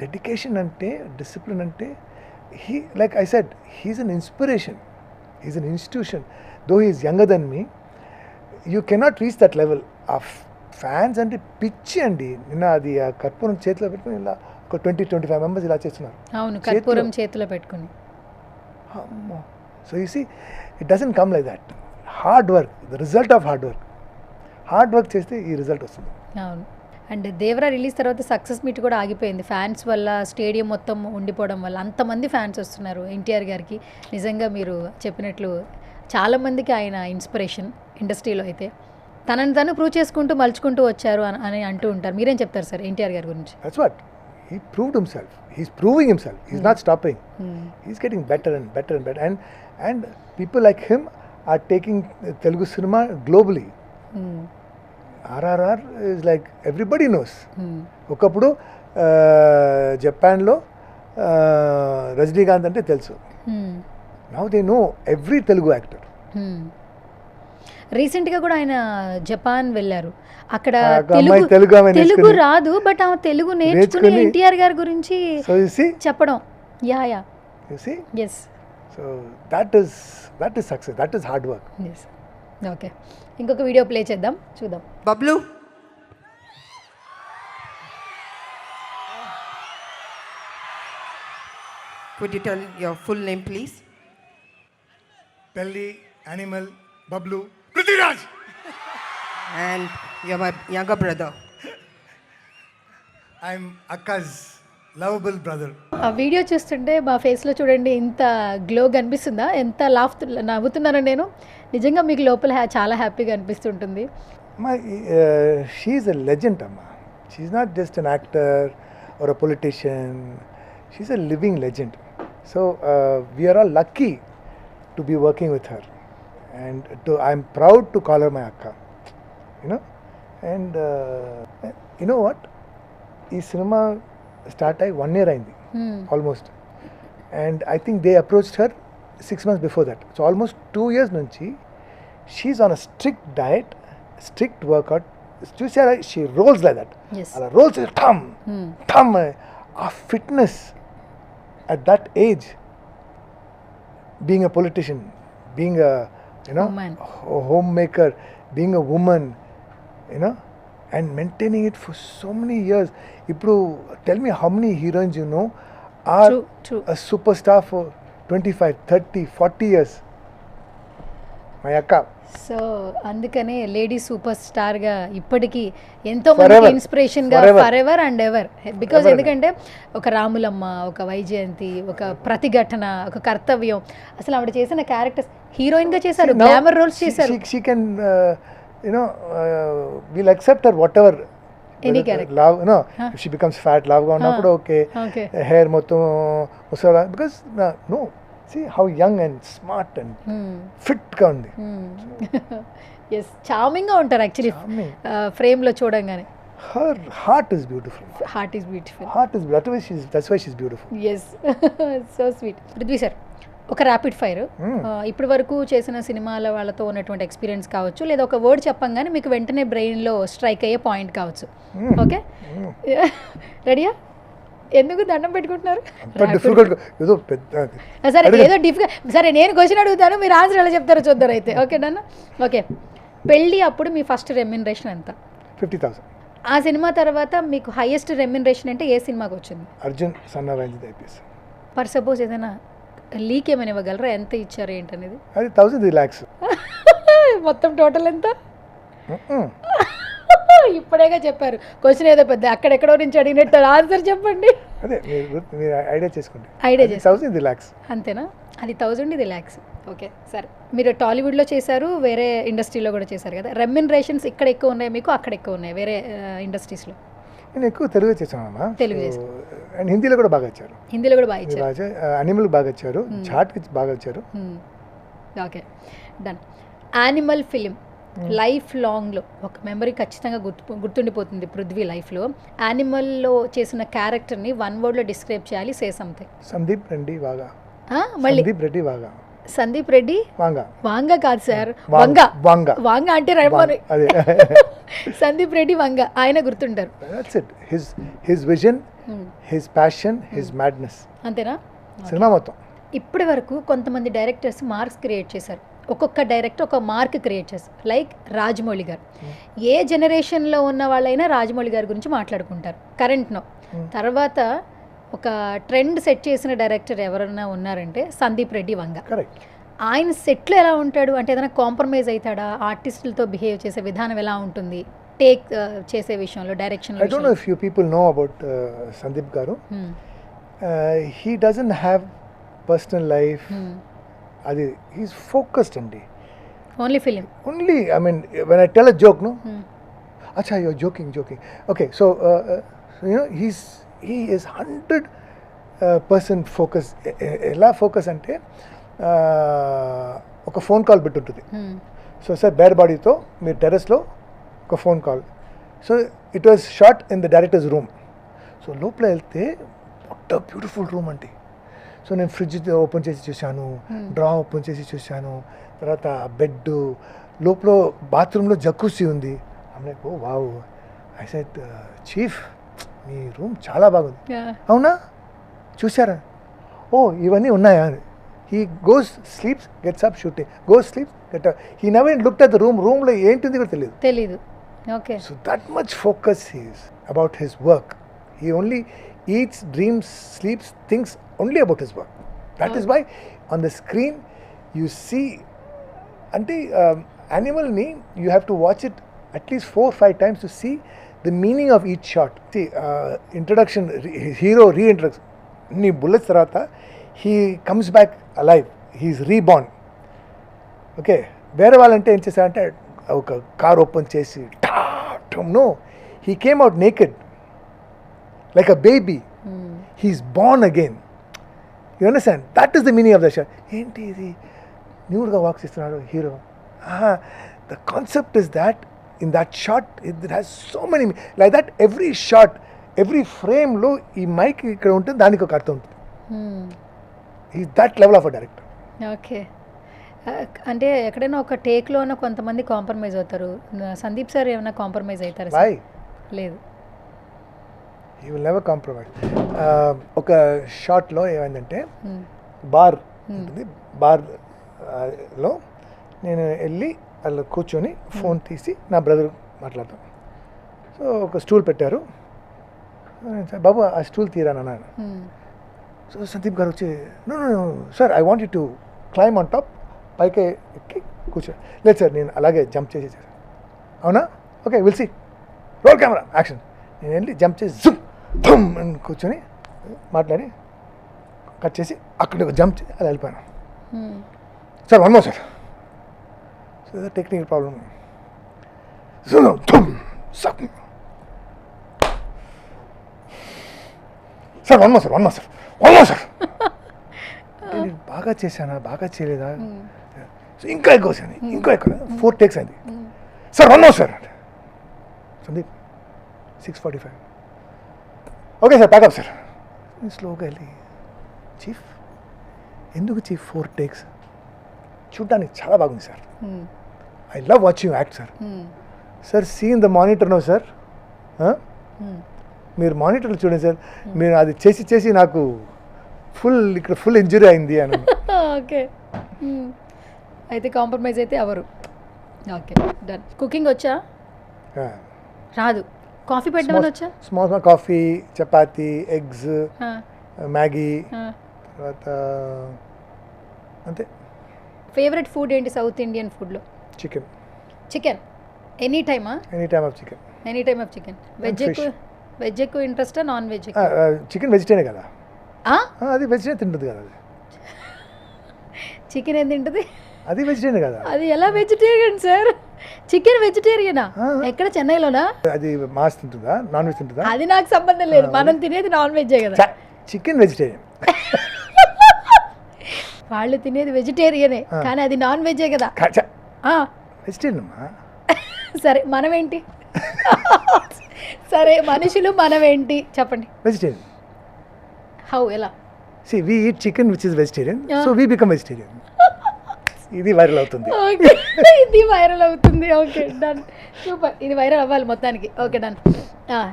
డెడికేషన్ అంటే, డిసిప్లిన్ అంటే, he like I said, he's an inspiration, he's an institution. Though he's younger than me, you cannot reach that level. ఆ ఫ్యాన్స్ అంటే పిచ్చి అండి. నిన్న అది ఆ కర్పూరం చేతిలో పెట్టుకుని ఇలా ఒక 20-25 మెంబర్స్ ఇలా చేస్తున్నారు. అవును, కర్పూరం చేతిలో పెట్టుకుని. So you see, it doesn't come like that. Hard work, the result of hard work చేస్తే ఈ రిజల్ట్ వస్తుంది. అవును. అండ్ దేవరా రిలీజ్ తర్వాత సక్సెస్ మీట్ కూడా ఆగిపోయింది ఫ్యాన్స్ వల్ల. స్టేడియం మొత్తం ఉండిపోవడం వల్ల అంతమంది ఫ్యాన్స్ వస్తున్నారు ఎన్టీఆర్ గారికి. నిజంగా మీరు చెప్పినట్లు చాలామందికి ఆయన ఇన్స్పిరేషన్ ఇండస్ట్రీలో. అయితే తనని తను ప్రూవ్ చేసుకుంటూ మలుచుకుంటూ వచ్చారు అని అంటూ ఉంటారు. మీరేం చెప్తారు సార్ ఎన్టీఆర్ గారి గురించి? That's what he proved himself. He's proving himself. He's not stopping. He's getting better and better and better. And people like him are taking Telugu cinema globally. RRR is like everybody knows. ఒకప్పుడు జపాన్లో రజనీకాంత్ అంటే తెలుసు. Now they know every Telugu actor. రీసెంట్గా కూడా ఆయన Japan వెళ్ళారు. అక్కడ తెలుగు రాదు, బట్ ఆ తెలుగు నేర్చుకుని ఎన్టీఆర్ గారి గురించి చెప్పడం. Yeah yes. So that is success, that is hard work. Okay, ఇంకొక వీడియో ప్లే చేద్దాం, చూద్దాం. Bablu Could you tell your full name, please? Pelli animal Bablu Prithviraj. And you're my younger brother. I'm akka's lovable brother. ఆ వీడియో చూస్తుంటే మా ఫేస్లో చూడండి ఇంత గ్లో కనిపిస్తుందా, ఎంత నవ్వుతున్నాను నేను. నిజంగా మీకు లోపల చాలా హ్యాపీగా అనిపిస్తుంటుంది. షీఈ్ ఎ లెజెండ్ అమ్మా. She's not just an actor or a politician, she's a living legend. So we're all lucky to be working with her and I'm proud to call her my అక్క, you know. And you know what, ఈ సినిమా start అయ్యి 1 year అయింది almost. And I think they approached her 6 months before that. So almost 2 years నుంచి she's on a strict diet, strict work out. చూసారా, she rolls like that. Yes. అలా rolls ఠమ్ ఠమ్. ఆ fitness at that age, being a politician, being a Woman. home maker, being a woman, and maintaining it for so many years. Ippudu tell me how many heroines you know are True. a superstar for 25, 30, 40 years. My akka. So అందుకనే lady super స్టార్గా ఇప్పటికీ ఎంతో మందికి Forever. ఇన్స్పిరేషన్గా Forever. For ever and ever. Because Forever. ఎందుకంటే ఒక రాములమ్మ, ఒక వైజయంతి, ఒక ప్రతిఘటన, ఒక కర్తవ్యం, అసలు ఆవిడ చేసిన క్యారెక్టర్స్ హీరోయిన్గా చేశారు, Now గ్లామర్ రోల్స్ చేశారు. she can we'll accept her whatever. Any character. Love, if she becomes fat, love ga unnappudu okay. Okay. Hair mottham musala, because no, see how young and smart and fit ga undi. Yes, చార్మింగ్గా ఉంటారు actually Charming. ఫ్రేమ్లో చూడంగానే. Her heart is beautiful. Heart is beautiful. That's why she's beautiful. Yes, so sweet. Prithvi sir, ఒక rapid fire. ఇప్పటి వరకు చేసిన సినిమాల వాళ్ళతో ఉన్నటువంటి ఎక్స్పీరియన్స్ కావచ్చు, లేదా ఒక వర్డ్ చెప్పంగానే మీకు వెంటనే బ్రెయిన్లో స్ట్రైక్ అయ్యే పాయింట్ కావచ్చు. ఓకే, రెడీయా? ఎందుకు దండం పెట్టుకుంటున్నారు? Difficult ఏదో పెద్ద. సరే, ఏదో డిఫికల్ట్. సరే, నేను క్వశ్చన్ అడుగుతాను, మీరు ఆన్సర్ ఎలా చెప్తారో చూద్దారు అయితే. Okay done. ఓకే, పెళ్ళి అప్పుడు మీ ఫస్ట్ రెమ్యునరేషన్ ఎంత? 50,000. ఆ సినిమా తర్వాత మీకు హైయెస్ట్ రెమ్యునరేషన్ అంటే ఏ సినిమాకి వచ్చింది? అర్జున్ సన్న వైంది ఐపీఎస్. ఫర్ సపోజ్ ఏదైనా లీక్ ఏమైనా ఇవ్వగలరా, ఎంత ఇచ్చారు ఏంటనేది? అది 1,000 lakhs. మొత్తం టోటల్ ఎంత? ఇప్పుడేగా చెప్పారు. క్వశ్చన్ ఏదో పెద్ద అక్కడెక్కడో నుంచి అడిగినట్టు ఆన్సర్ చెప్పండి. అదే మీరు ఐడియా చేసుకోండి. Idea 1,000 lakhs. అంతేనా? అది 1,000, ఇది lakhs. ఓకే, సరే. మీరు టాలీవుడ్లో చేశారు, వేరే ఇండస్ట్రీలో కూడా చేశారు కదా. రెమ్యునరేషన్స్ ఇక్కడ ఎక్కువ ఉన్నాయి మీకు, అక్కడ ఎక్కువ ఉన్నాయి వేరే ఇండస్ట్రీస్లో? నేను ఎక్కువ తెలుగు చేశానమ్మా. తెలుగు చేశాను. అండ్ హిందీలో కూడా బాగా వచ్చారు. హిందీలో కూడా బాగా ఇచ్చారు. అనిమల్ బాగా వచ్చారు, ఛాట్కి బాగా వచ్చారు. Okay, done. Animal film life లాంగ్లో ఒక మెమరీ ఖచ్చితంగా గుర్తుండిపోతుంది పృథ్వీ లైఫ్లో. యానిమల్లో చేసిన క్యారెక్టర్ని 1 wordలో డిస్క్రైబ్ చేయాలి. Say something. సందీప్ రెడ్డి వాగా. మళ్ళీ సందీప్ రెడ్డి వాగా. సందీప్ రెడ్డి వాంగా. వాంగా కాదు సార్, వాంగా. వంగ. వాంగా అంటే రైమోని. అదే. సందీప్ రెడ్డి వంగ, ఆయన గుర్తుంటారు. That's it. His vision, his passion, his madness. అంతేనా? సినిమా మొత్తం. ఇప్పటి వరకు కొంతమంది డైరెక్టర్స్ మార్క్స్ క్రియేట్ చేశారు. ఒక్కొక్క డైరెక్టర్ ఒక మార్క్ క్రియేట్ చేశారు. లైక్ రాజమౌళి గారు. ఏ జనరేషన్లో ఉన్న వాళ్ళైనా రాజమౌళి గారి గురించి మాట్లాడుకుంటారు కరెంట్నో. తర్వాత ఒక ట్రెండ్ సెట్ చేసిన డైరెక్టర్ ఎవరన్నా ఉన్నారంటే సందీప్ రెడ్డి వంగ. కరెక్ట్. ఆయన సెట్లో ఎలా ఉంటాడు అంటే ఏదైనా కాంప్రమైజ్ అవుతాడా? ఆర్టిస్టులతో బిహేవ్ చేసే విధానం ఎలా ఉంటుంది? టేక్ చేసే విషయంలో, direction. I don't know if you people know about Sandeep garu. He doesn't have personal life. అది he's focused అండి. Only film. Only, I mean, when I tell a joke, no? Acha, you're joking. Okay, so he is 100% focus. ఎలా focus అంటే ఒక phone call పెట్టుంటుంది. So sir bare బాడీతో మీరు టెర్రస్లో ఒక phone call. So it was shot in the director's room. So లోపల వెళ్తే వాట్ బ్యూటిఫుల్ రూమ్ అండి. సో నేను ఫ్రిడ్జ్ ఓపెన్ చేసి చూశాను, డ్రా ఓపెన్ చేసి చూశాను, తర్వాత బెడ్ లోపల బాత్రూంలో జక్కూసీ ఉంది. Like oh wow. I said chief మీ రూమ్ చాలా బాగుంది. అవునా, చూసారా? ఓ ఇవన్నీ ఉన్నాయా? He goes sleeps gets up shooting, goes sleeps get up. He never looked at the రూమ్లో ఏంటింది కూడా తెలియదు. Okay. So that much focus he is about his work. He only eats, dreams, sleeps, thinks only about his work. That is why on the screen you see, ante animal-ni you have to watch it at least 4-5 times to see the meaning of each shot. See, introduction, hero reintroduction, ni bullets tarata he comes back alive, he is reborn. Okay, వేరే వాళ్ళంటే ఏం చేశారంటే ఒక car open చేసి no, he came out naked like a baby. He's born again. You understand? That is the meaning of the shot. ఏంటి ఇది న్యూడ్గా walk చేస్తున్నాడు hero. The concept is that in that shot it has so many, like that every shot, every frame లో ఈ mic ఇక్కడ ఉంటుంది, దానికి ఒక అర్థం ఉంటుంది. He's that level of a director. Okay. అంటే ఎక్కడైనా ఒక టేక్లోనో కొంతమంది కాంప్రమైజ్ అవుతారు. సందీప్ సార్ ఏమైనా కాంప్రమైజ్ అవుతారు? Why? లేదు. He will never compromise. ఒక షాట్లో ఏమైందంటే బార్ ఉంటుంది, బార్లో నేను వెళ్ళి వాళ్ళు కూర్చొని ఫోన్ తీసి నా బ్రదర్ మాట్లాడతాను. సో ఒక స్టూల్ పెట్టారు, బాబు ఆ స్టూల్ తీరాను అన్నాను. సో సందీప్ గారు వచ్చి no no sir I want you to climb on top, పైకి ఎక్కి కూర్చో. లేదు సార్ నేను అలాగే జంప్ చేసి, అవునా okay will see, roll camera action. నేను వెళ్ళి జంప్ చేసి జుమ్ ధమ్ అని కూర్చొని మాట్లాడి కట్ చేసి అక్కడ జంప్ చేసి అది వెళ్ళిపోయాను. Sir one more sir, so technical problem. Sir one more sir, one more sir, one more sir. నేను బాగా చేశానా బాగా చేయలేదా, సో ఇంకా ఎక్కువ వచ్చింది, ఇంకా ఎక్కువ 4 takes అయింది. Sir one more sir. Sandeep 6:45 okay sir pack up sir. స్లోగా వెళ్ళి చీఫ్ ఎందుకు చీఫ్ 4 takes, చూడ్డానికి చాలా బాగుంది sir, I love watching act sir. Sir scene the monitor no sir, మీరు మానిటర్లు చూడండి సార్, మీరు అది చేసి చేసి నాకు ఇక్కడ ఫుల్ ఇంజురీ అయింది అని. ఓకే. అయితే కాంప్రమైజ్ అయితే ఎవరు? Okay done. కుకింగ్ వచ్చా? రాదు. కాఫీ పెట్టడం వచ్చా? Small coffee, chapati, eggs, Maggi, తర్వాత అంతే. ఫేవరెట్ ఫుడ్ ఏంటి సౌత్ ఇండియన్ ఫుడ్లో? చికెన్. చికెన్ ఎనీ టైమా? Any time of chicken. Any time of chicken. Veg ఎక్కువ, వెజ్ ఎక్కువ ఇంట్రెస్టా నాన్ వెజ్? చికెన్ వెజిటేరియన్ కదా, అది వెజిటేరియన్ తింటుంది కదా. అది చికెన్ ఏం తింటుంది? అది వెజిటేరియన్ కదా. అది ఎలా వెజిటేరియన్ సార్? చికెన్ వెజిటేరియనా? ఎక్కడ చెన్నైలోనా? అది మాస్ తింటుందా నాన్ వెజ్ తింటుందా? అది నాకు సంబంధం లేదు, మనం తినేది నాన్ వెజ్జే కదా. Chicken vegetarian. వాళ్ళు తినేది వెజిటేరియనే కానీ అది నాన్ వెజ్జే కదా. వెజిటేరియన్ అమ్మా. సరే మనమేంటి? సరే మనుషులు మనమేంటి చెప్పండి. వెజిటేరియన్. హౌ ఎలా? See, we eat chicken which is vegetarian, so we become vegetarian. ఇది వైరల్ అవుతుంది. ఓకే ఇది వైరల్ అవుతుంది. Okay done, super. ఇది వైరల్ అవ్వాలి మొత్తానికి. Okay done.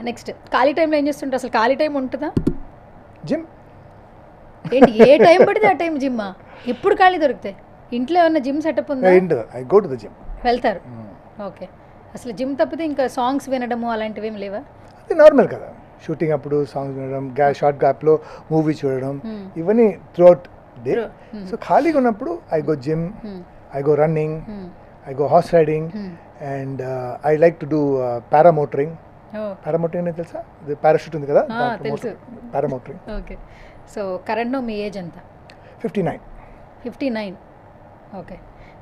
నెక్స్ట్, ఖాళీ టైంలో ఏం చేస్తుంటారు? అసలు ఖాళీ టైం ఉంటుందా? జిమ్. ఏంటి ఏ టైం పడితే ఆ టైం జిమ్మా? ఎప్పుడు ఖాళీ దొరుకుతాయి? ఇంట్లో ఏమన్నా జిమ్ సెటప్ ఉందా? I go to the gym. వెళ్తారు. ఓకే. అసలు జిమ్ తప్పితే ఇంకా సాంగ్స్ వినడము అలాంటివి ఏమి లేవా? అది నార్మల్ కదా, షూటింగ్ అప్పుడు సాంగ్స్ వినడం, షార్ట్ గ్యాప్లో మూవీ చూడడం, ఇవన్నీ త్రూఅవుట్ డే. సో ఖాళీగా ఉన్నప్పుడు I go gym, I go running, I go horse riding, and I like to do paramotoring. Paramotoring అనేది తెలుసా? పారాషూట్ ఉంది కదా, తెలుసు. పారామోటరింగ్. ఓకే. సో కరెంట్లో మీ ఏజ్ ఎంత? 59. 59. ఓకే.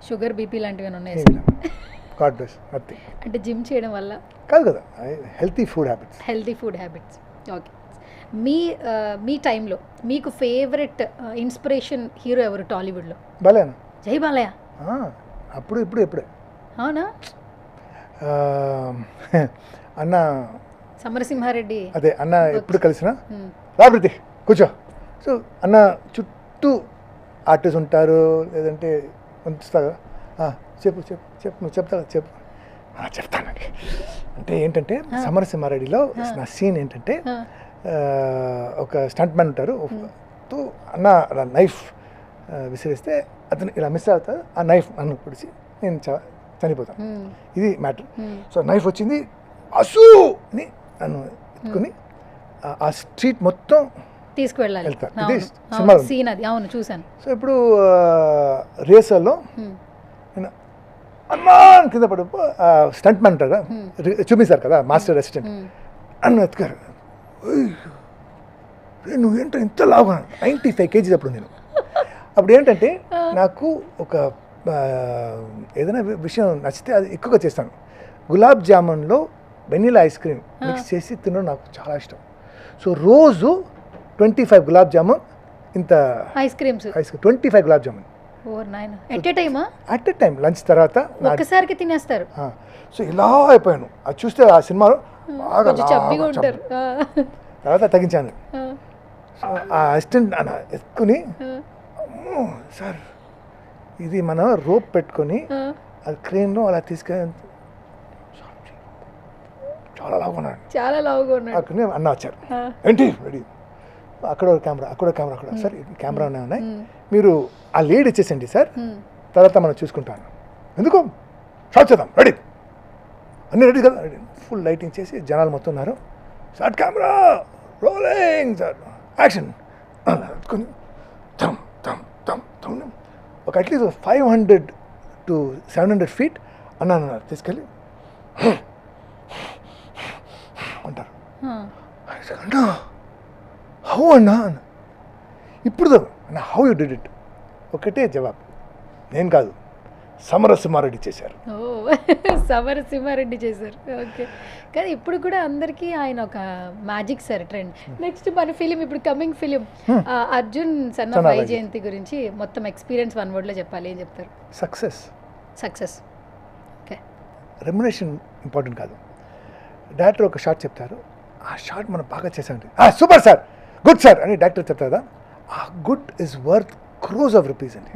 షుగర్ బీపీ లాంటివి ఉన్నాయి? God bless, nothing. అంటే జిమ్ చేయడం వల్ల కాదు కదా, healthy food habits. Healthy food habits. Okay. మీ టైంలో మీకు ఫేవరెట్ ఇన్స్పిరేషన్ హీరో ఎవరు టాలీవుడ్లో? బాలేనా? జై బాలయ్య. అప్పుడు ఇప్పుడు ఎప్పుడే. అవునా? అన్న సమరసింహారెడ్డి. అదే అన్న ఎప్పుడు కలిసిన రాబృతి కూర్చో. సో అన్న చుట్టూ ఆర్టిస్ట్ ఉంటారు, లేదంటే పంపిస్తారు. చెప్పు చెప్పు చెప్పు నువ్వు చెప్తా చెప్పు. చెప్తానండి. అంటే ఏంటంటే సమరసింహారెడ్డిలో నా సీన్ ఏంటంటే ఒక స్టంట్ మ్యాన్ ఉంటారు, అన్న నైఫ్ విసిరేస్తే అతను ఇలా మిస్ అవుతారు, ఆ నైఫ్ నన్ను పొడిచి నేను చనిపోతాను. ఇది మ్యాటర్. సో నైఫ్ వచ్చింది అసూ అని నన్ను ఎత్తుకుని ఆ స్ట్రీట్ మొత్తం తీసుకువెళ్ళాలి. వెళ్తారు. అవును, ఇది అవును, సినిమా ఉంది. సీన్ అది, అవును చూశాను. సో ఇప్పుడు రేసర్లో నేను హనుమాన్ కింద పడి స్టంట్ మ్యాన్ ఉంటారు కదా, చూపిస్తారు కదా మాస్టర్ అసిస్టెంట్, అన్న ఎత్తుకారు. నువ్వు ఏంటో ఇంత లాగా 95 kgs అప్పుడు నేను. అప్పుడు ఏంటంటే నాకు ఒక ఏదైనా విషయం నచ్చితే అది ఎక్కువగా చేస్తాను. గులాబ్ జామున్లో వెనిలా ఐస్ క్రీమ్ మిక్స్ చేసి తినడం నాకు చాలా ఇష్టం. సో రోజు 25 గులాబ్ జామున్, ఇంత ice creams 25 gulab jamun over 9 at a టైమా? అట్ ఎ టైం లంచ్ తర్వాత ఒక్కసారికి తినేస్తారు. సో ఇలా అయిపోయాను. అది చూస్తే ఆ సినిమాలో బాగా కొంచెం చబ్బిగా ఉంటారు. తర్వాత తగ్గించాను. సో ఆ అసిస్టెంట్ ఎత్తుకుని, అమ్మో సార్ ఇది మనం రోప్ పెట్టుకొని అది క్రేన్లో అలా తీసుకెళ్ళి చాలా లాగా ఉన్నాడు. చాలా లావుగా ఉన్నాడు. అక్కడ అన్న వచ్చారు, ఏంటి రెడీ, అక్కడ కెమెరా అక్కడ కెమెరా అక్కడ, సార్ కెమెరా ఉన్నాయి, మీరు ఆ లీడ్ ఇచ్చేసండి సార్, తర్వాత మనం చూసుకుంటాను. ఎందుకు షాట్ చేద్దాం, రెడీ అన్నీ రెడీ కదా, రెడీ. ఫుల్ లైటింగ్ చేసి జనాలు మొత్తం ఉన్నారు. Short camera rolling sir, action అనుకుని థమ్ థమ్ థమ్ థమ్ ఒక అట్లీస్ట్ 500 to 700 feet అన్నారు. తీసుకెళ్ళి అంటారు, అన్నా హౌ అన్నా, ఇప్పుడు అన్న హౌ యూ డిడ్ ఇట్, ఒకటే జవాబు, నేను కాదు సమరసింహారెడ్డి చేశారు. ఓ సమరసింహారెడ్డి చేశారు. ఓకే, కానీ ఇప్పుడు కూడా అందరికీ ఆయన ఒక మ్యాజిక్ సార్ ట్రెండ్. నెక్స్ట్ మన ఫిలిం, ఇప్పుడు coming film Arjun son of Vyjayanthi గురించి మొత్తం ఎక్స్పీరియన్స్ 1 word లో చెప్పాలి, ఏం చెప్తారు? సక్సెస్. ఓకే, రెమ్యునేషన్ ఇంపార్టెంట్ కాదు. డైరెక్టర్ ఒక షాట్ చెప్తారు, ఆ షాట్ మనం బాగా చేసామండి, సూపర్ సార్, గుడ్ సార్ అని డైరెక్టర్ చెప్తారు కదా, ఆ good is worth crores of rupees అండి.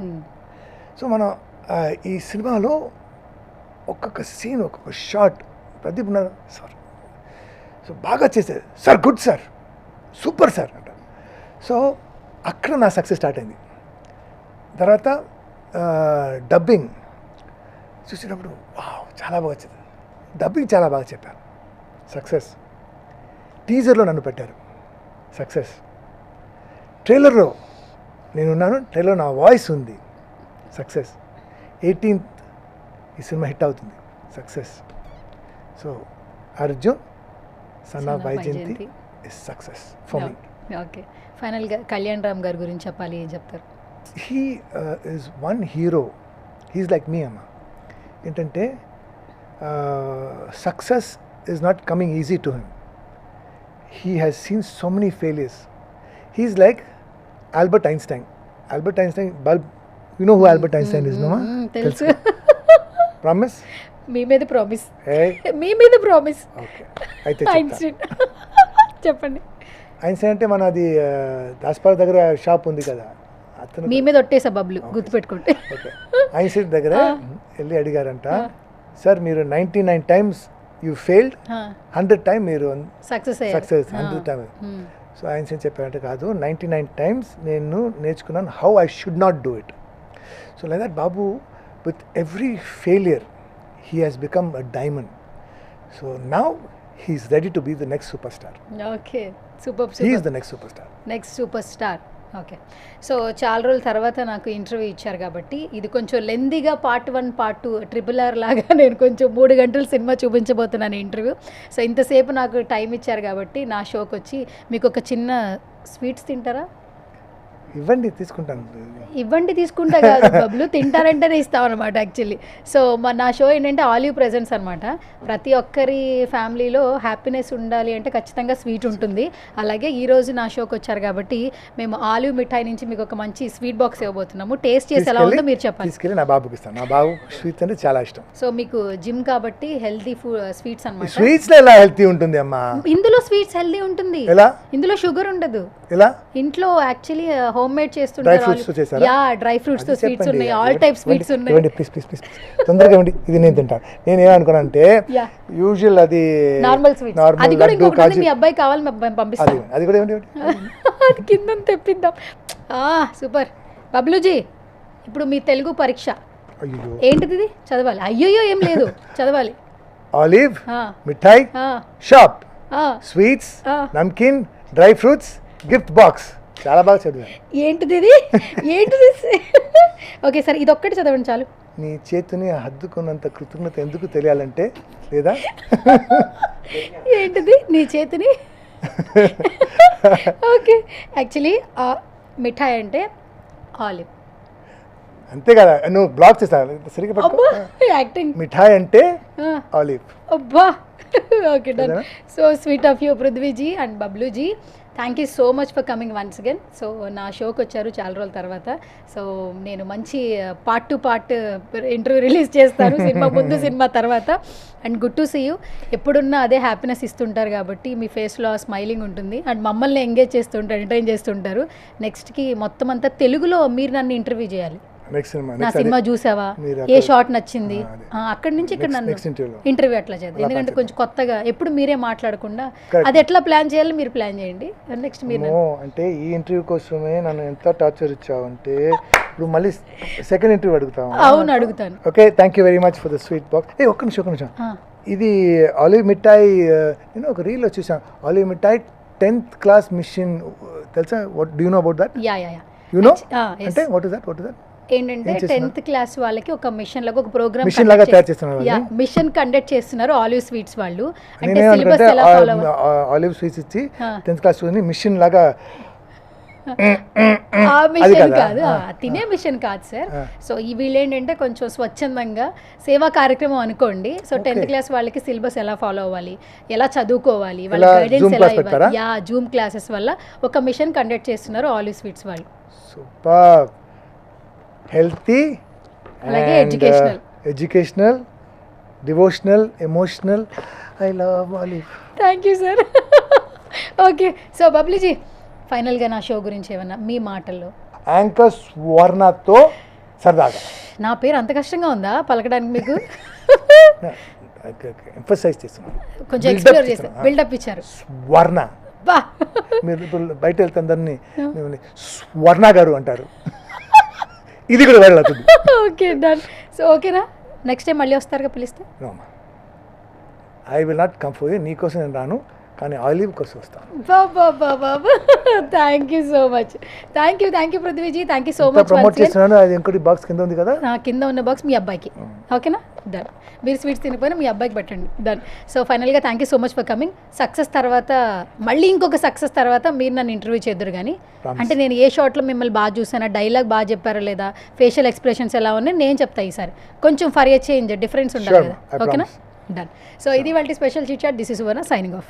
సో మనం ఈ సినిమాలో ఒక్కొక్క సీన్, ఒక్కొక్క షాట్ ప్రదీప్ ఉన్నారు సార్, సో బాగా చేశారు sir, good sir, super sir అంటారు. సో అక్కడ నా సక్సెస్ స్టార్ట్ అయింది. తర్వాత డబ్బింగ్ చూసేటప్పుడు వావ్ చాలా బాగా వచ్చింది, డబ్బింగ్ చాలా బాగా చెప్పారు, సక్సెస్. టీజర్లో నన్ను పెట్టారు, సక్సెస్. ట్రైలర్లో నేనున్నాను, ట్రైలర్ నా వాయిస్ ఉంది, సక్సెస్. 18th ఈ సినిమా హిట్ అవుతుంది, success. So Arjun son of Vyjayanthi is success for me. Okay, ఫైనల్గా కళ్యాణ్ రామ్ గారి గురించి చెప్పాలి, ఏం చెప్తారు? He is one hero, he is like me amma. ఏంటంటే success is not coming easy to him. He has seen so many failures. He is like Albert Einstein. Albert Einstein bulb. You know who Albert Einstein is, no? తెలుసు. Promise? మీ మీద promise. Hey. మీ మీద promise. Okay. అయితే Einstein. చెప్పండి. Einstein అంటే మన అది దాస్పాల్ దగ్గర shop ఉంది కదా, అతను మీ మీద ఒట్టేసా బబ్లు, గుర్తుపెట్టుకోండి. ఓకే, ఐన్స్టీన్ దగ్గర వెళ్ళి అడిగారంట, సార్ మీరు 99 times యూ ఫెయిల్డ్, 100 times మీరు సక్సెస్ 100 times. సో ఐన్స్టీన్ చెప్పారంటే కాదు, 99 times నేను నేర్చుకున్నాను how I should not do it. So like that బాబు, with every failure he has become a diamond. So now he is ready to be the next superstar. Okay, super he is the next superstar. Next superstar. Okay, so చాలా రోజుల తర్వాత నాకు interview ఇచ్చారు కాబట్టి ఇది కొంచెం లెందీగా part 1 part 2 RRR లాగా నేను కొంచెం 3 గంటలు సినిమా చూపించబోతున్నాను ఇంటర్వ్యూ. సో ఇంతసేపు నాకు టైం ఇచ్చారు కాబట్టి నా షోకి వచ్చి మీకు ఒక చిన్న స్వీట్స్ తింటారా? ఇవ్వండి, తీసుకుంటాను. ఇవ్వండి తీసుకుంటా కాదు బబ్లు, తింటారంటేనే ఇస్తాం అనమాట యాక్చువల్లీ. సో నా షో ఏంటంటే ఆలివ్ ప్రెజెంట్స్ అనమాట. ప్రతి ఒక్కరి ఫ్యామిలీలో హ్యాపీనెస్ ఉండాలి అంటే ఖచ్చితంగా స్వీట్ ఉంటుంది. అలాగే ఈరోజు నా షోకి వచ్చారు కాబట్టి మేము ఆలివ్ మిఠాయి నుంచి మీకు ఒక మంచి స్వీట్ బాక్స్ ఇవ్వబోతున్నాము. టేస్ట్ చేసి ఎలా ఉందో మీరు చెప్పండి. తీసుకెళ్ళి నా బాబుకి ఇస్తాను. నా బాబు స్వీట్స్ అంటే చాలా ఇష్టం. సో మీకు జిమ్ కాబట్టి హెల్తీ స్వీట్స్ అనమాట. స్వీట్స్ లో ఎలా హెల్తీ ఉంటుంది అమ్మా? ఇందులో స్వీట్స్ హెల్తీ ఉంటుంది. ఎలా? ఇందులో షుగర్ ఉండదు. ఎలా? ఇంట్లో యాక్చువల్లీ హోమ్ మేడ్ చేస్తుంటారు. డ్రై ఫ్రూట్స్ చేశారా? యా, డ్రై ఫ్రూట్స్ తో స్వీట్స్ ఉన్నాయి, ఆల్ టైప్ స్వీట్స్ ఉన్నాయి. ప్లీజ్ తొందరగా ఇవ్వండి, ఇది నేను తింటాను. నేను ఏమనుకున్నా అంటే యూజువల్ అది నార్మల్ స్వీట్స్, అది కూడా ఇంకొకటి ఉంది, మీ అబ్బాయి కావాలి పంపిస్తాను. అది కూడా ఇవ్వండి. అది కింద తెప్పిద్దాం. సూపర్. బబ్లుజీ, ఇప్పుడు మీ తెలుగు పరీక్ష ఏంటిది? ఇది చదవాలి. అయ్యో ఏం లేదు, చదవాలి. ఆలివ్ మిఠాయి shop sweets namkeen dry fruits gift box. చాలా బాగా చదివాను. ఏంటిది ఇది? ఏంటిది? ఓకే సార్, ఇది ఒక్కటి చదవండి చాలు. నీ చేతిని హద్దుకున్నంత కృతజ్ఞత ఎందుకు తెలియాలంటే లేదా ఏంటిది నీ చేతిని? ఓకే, యాక్చువల్లీ మిఠాయి అంటే ఆలివ్. అంతే కదా, నువ్వు బ్లాక్ చేస్తావు సరిగ్గా పట్టుకో. అబ్బా యాక్టింగ్. మిఠాయి అంటే ఆలివ్. అబ్బా okay done. So sweet of you Prithviji and Bubbluji. Thank you so much for coming once again. So నా షోకి వచ్చారు చాలా రోజుల తర్వాత. సో నేను మంచి part two part interview release చేస్తాను, సినిమా ముందు సినిమా తర్వాత. And good to see you. ఎప్పుడున్నా అదే హ్యాపీనెస్ ఇస్తుంటారు కాబట్టి మీ ఫేస్లో స్మైలింగ్ ఉంటుంది. అండ్ మమ్మల్ని ఎంగేజ్ చేస్తుంటారు, ఎంటర్టైన్ చేస్తుంటారు. నెక్స్ట్కి మొత్తం అంతా తెలుగులో మీరు నన్ను ఇంటర్వ్యూ చేయాలి. నెక్స్ట్ నా సినిమా చూసావా, ఏ షాట్ నచ్చింది, అక్కడి నుంచి ఇక్కడ నన్ను ఇంటర్వ్యూ అట్లా చేద్దాం. ఎందుకంటే కొంచెం కొత్తగా ఎప్పుడు మీరే మాట్లాడకుండా అది ఎట్లా ప్లాన్ చేయాలి మీరు ప్లాన్ చేయండి. నెక్స్ట్ మీరు అంటే ఈ ఇంటర్వ్యూ కోసమే నన్ను ఎంత టార్చర్ ఇచ్చావంటే ఇప్పుడు మళ్ళీ సెకండ్ ఇంటర్వ్యూ అడుగుతావు. అవును అడుగుతాను. Okay, thank you very much for the sweet box. ఒక్క నిమిషం. ఇది ఆలివ్ మిఠాయి, నేను ఒక రీల్లో చూసాను. ఆలివ్ మిఠాయి 10th క్లాస్ మిషన్ తెలుసా? What do you know about that? Yeah you know అంటే వాట్ ఇస్ దట్? ఏంటంటే 10th క్లాస్ వాళ్ళకి ఒక మిషన్ లాగా ఒక ప్రోగ్రామ్ మిషన్ లాగా తయారు చేస్తున్నారు. మిషన్ కండక్ట్ చేస్తున్నారు ఆలివ్ స్వీట్స్ వాళ్ళు. అంటే నేనే సిలబస్ ఎలా ఫాలో ఆలివ్ స్వీట్స్ ఇచ్చి 10th క్లాస్ మిషన్ లాగా. ఆ మిషన్ కాదు, తినే మిషన్ కాదు సార్. సో ఈ వీళ్ళు ఏంటంటే కొంచెం స్వచ్ఛందంగా సేవా కార్యక్రమం అనుకోండి. సో 10th క్లాస్ వాళ్ళకి సిలబస్ ఎలా ఫాలో అవ్వాలి, ఎలా చదువుకోవాలి, వాళ్ళ గైడెన్స్ ఎలా ఇవ్వాలి, జూమ్ క్లాసెస్ వల్ల ఒక మిషన్ కండక్ట్ చేస్తున్నారు ఆలివ్ స్వీట్స్ వాళ్ళు. సూపర్. హెల్తీ, అలాగే educational, devotional, emotional. I love Olive. Thank you sir. Okay, so Babliji ఫైనల్గా నా షో గురించి ఏమన్నా మీ మాటల్లో. యాంకర్ స్వర్ణతో సరదాగా. నా పేరు అంత కష్టంగా ఉందా పలకడానికి మీకు? ఎంఫసైజ్ చేస్తున్నాను, కొంచెం ఎక్స్ప్లోర్ చేస్తారు, బిల్డప్ ఇచ్చారు. స్వర్ణ. బా, మీరు ఇప్పుడు బయట వెళ్తే అందరినీ స్వర్ణ గారు అంటారు. ఇది కూడా వైరల్ అవుతుంది. Okay done. సో ఓకేనా, నెక్స్ట్ టైం మళ్ళీ వస్తారుగా పిలిస్తే? I will not come for you. నీకోసం నేను రాను, కానీ ఆలివ్ కోసం వస్తాను. బాబా thank you so much. Thank you Prithviji. Thank you so much. Promote చేస్తున్నాను. అది ఇంకోటి బాక్స్ కింద ఉంది కదా, నా కింద ఉన్న బాక్స్ మీ అబ్బాయికి. ఓకేనా, డన్. మీరు స్వీట్స్ తినిపోయినా మీ అబ్బాయికి పెట్టండి. డన్. సో ఫైనల్గా thank you so much for coming. Success తర్వాత మళ్ళీ ఇంకొక సక్సెస్ తర్వాత మీరు నన్ను ఇంటర్వ్యూ చేద్దరు కానీ, అంటే నేను ఏ షాట్లో మిమ్మల్ని బాగా చూసానా, డైలాగ్ బాగా చెప్పారా లేదా, ఫేషియల్ ఎక్స్ప్రెషన్స్ ఎలా ఉన్నాయి నేను చెప్తాను. ఈసారి కొంచెం ఫర్ చేంజ్ డిఫరెన్స్ ఉండాలి కదా. ఓకేనా, డన్. సో ఇది వాళ్ళ special chit chat. This is Suvarna signing of.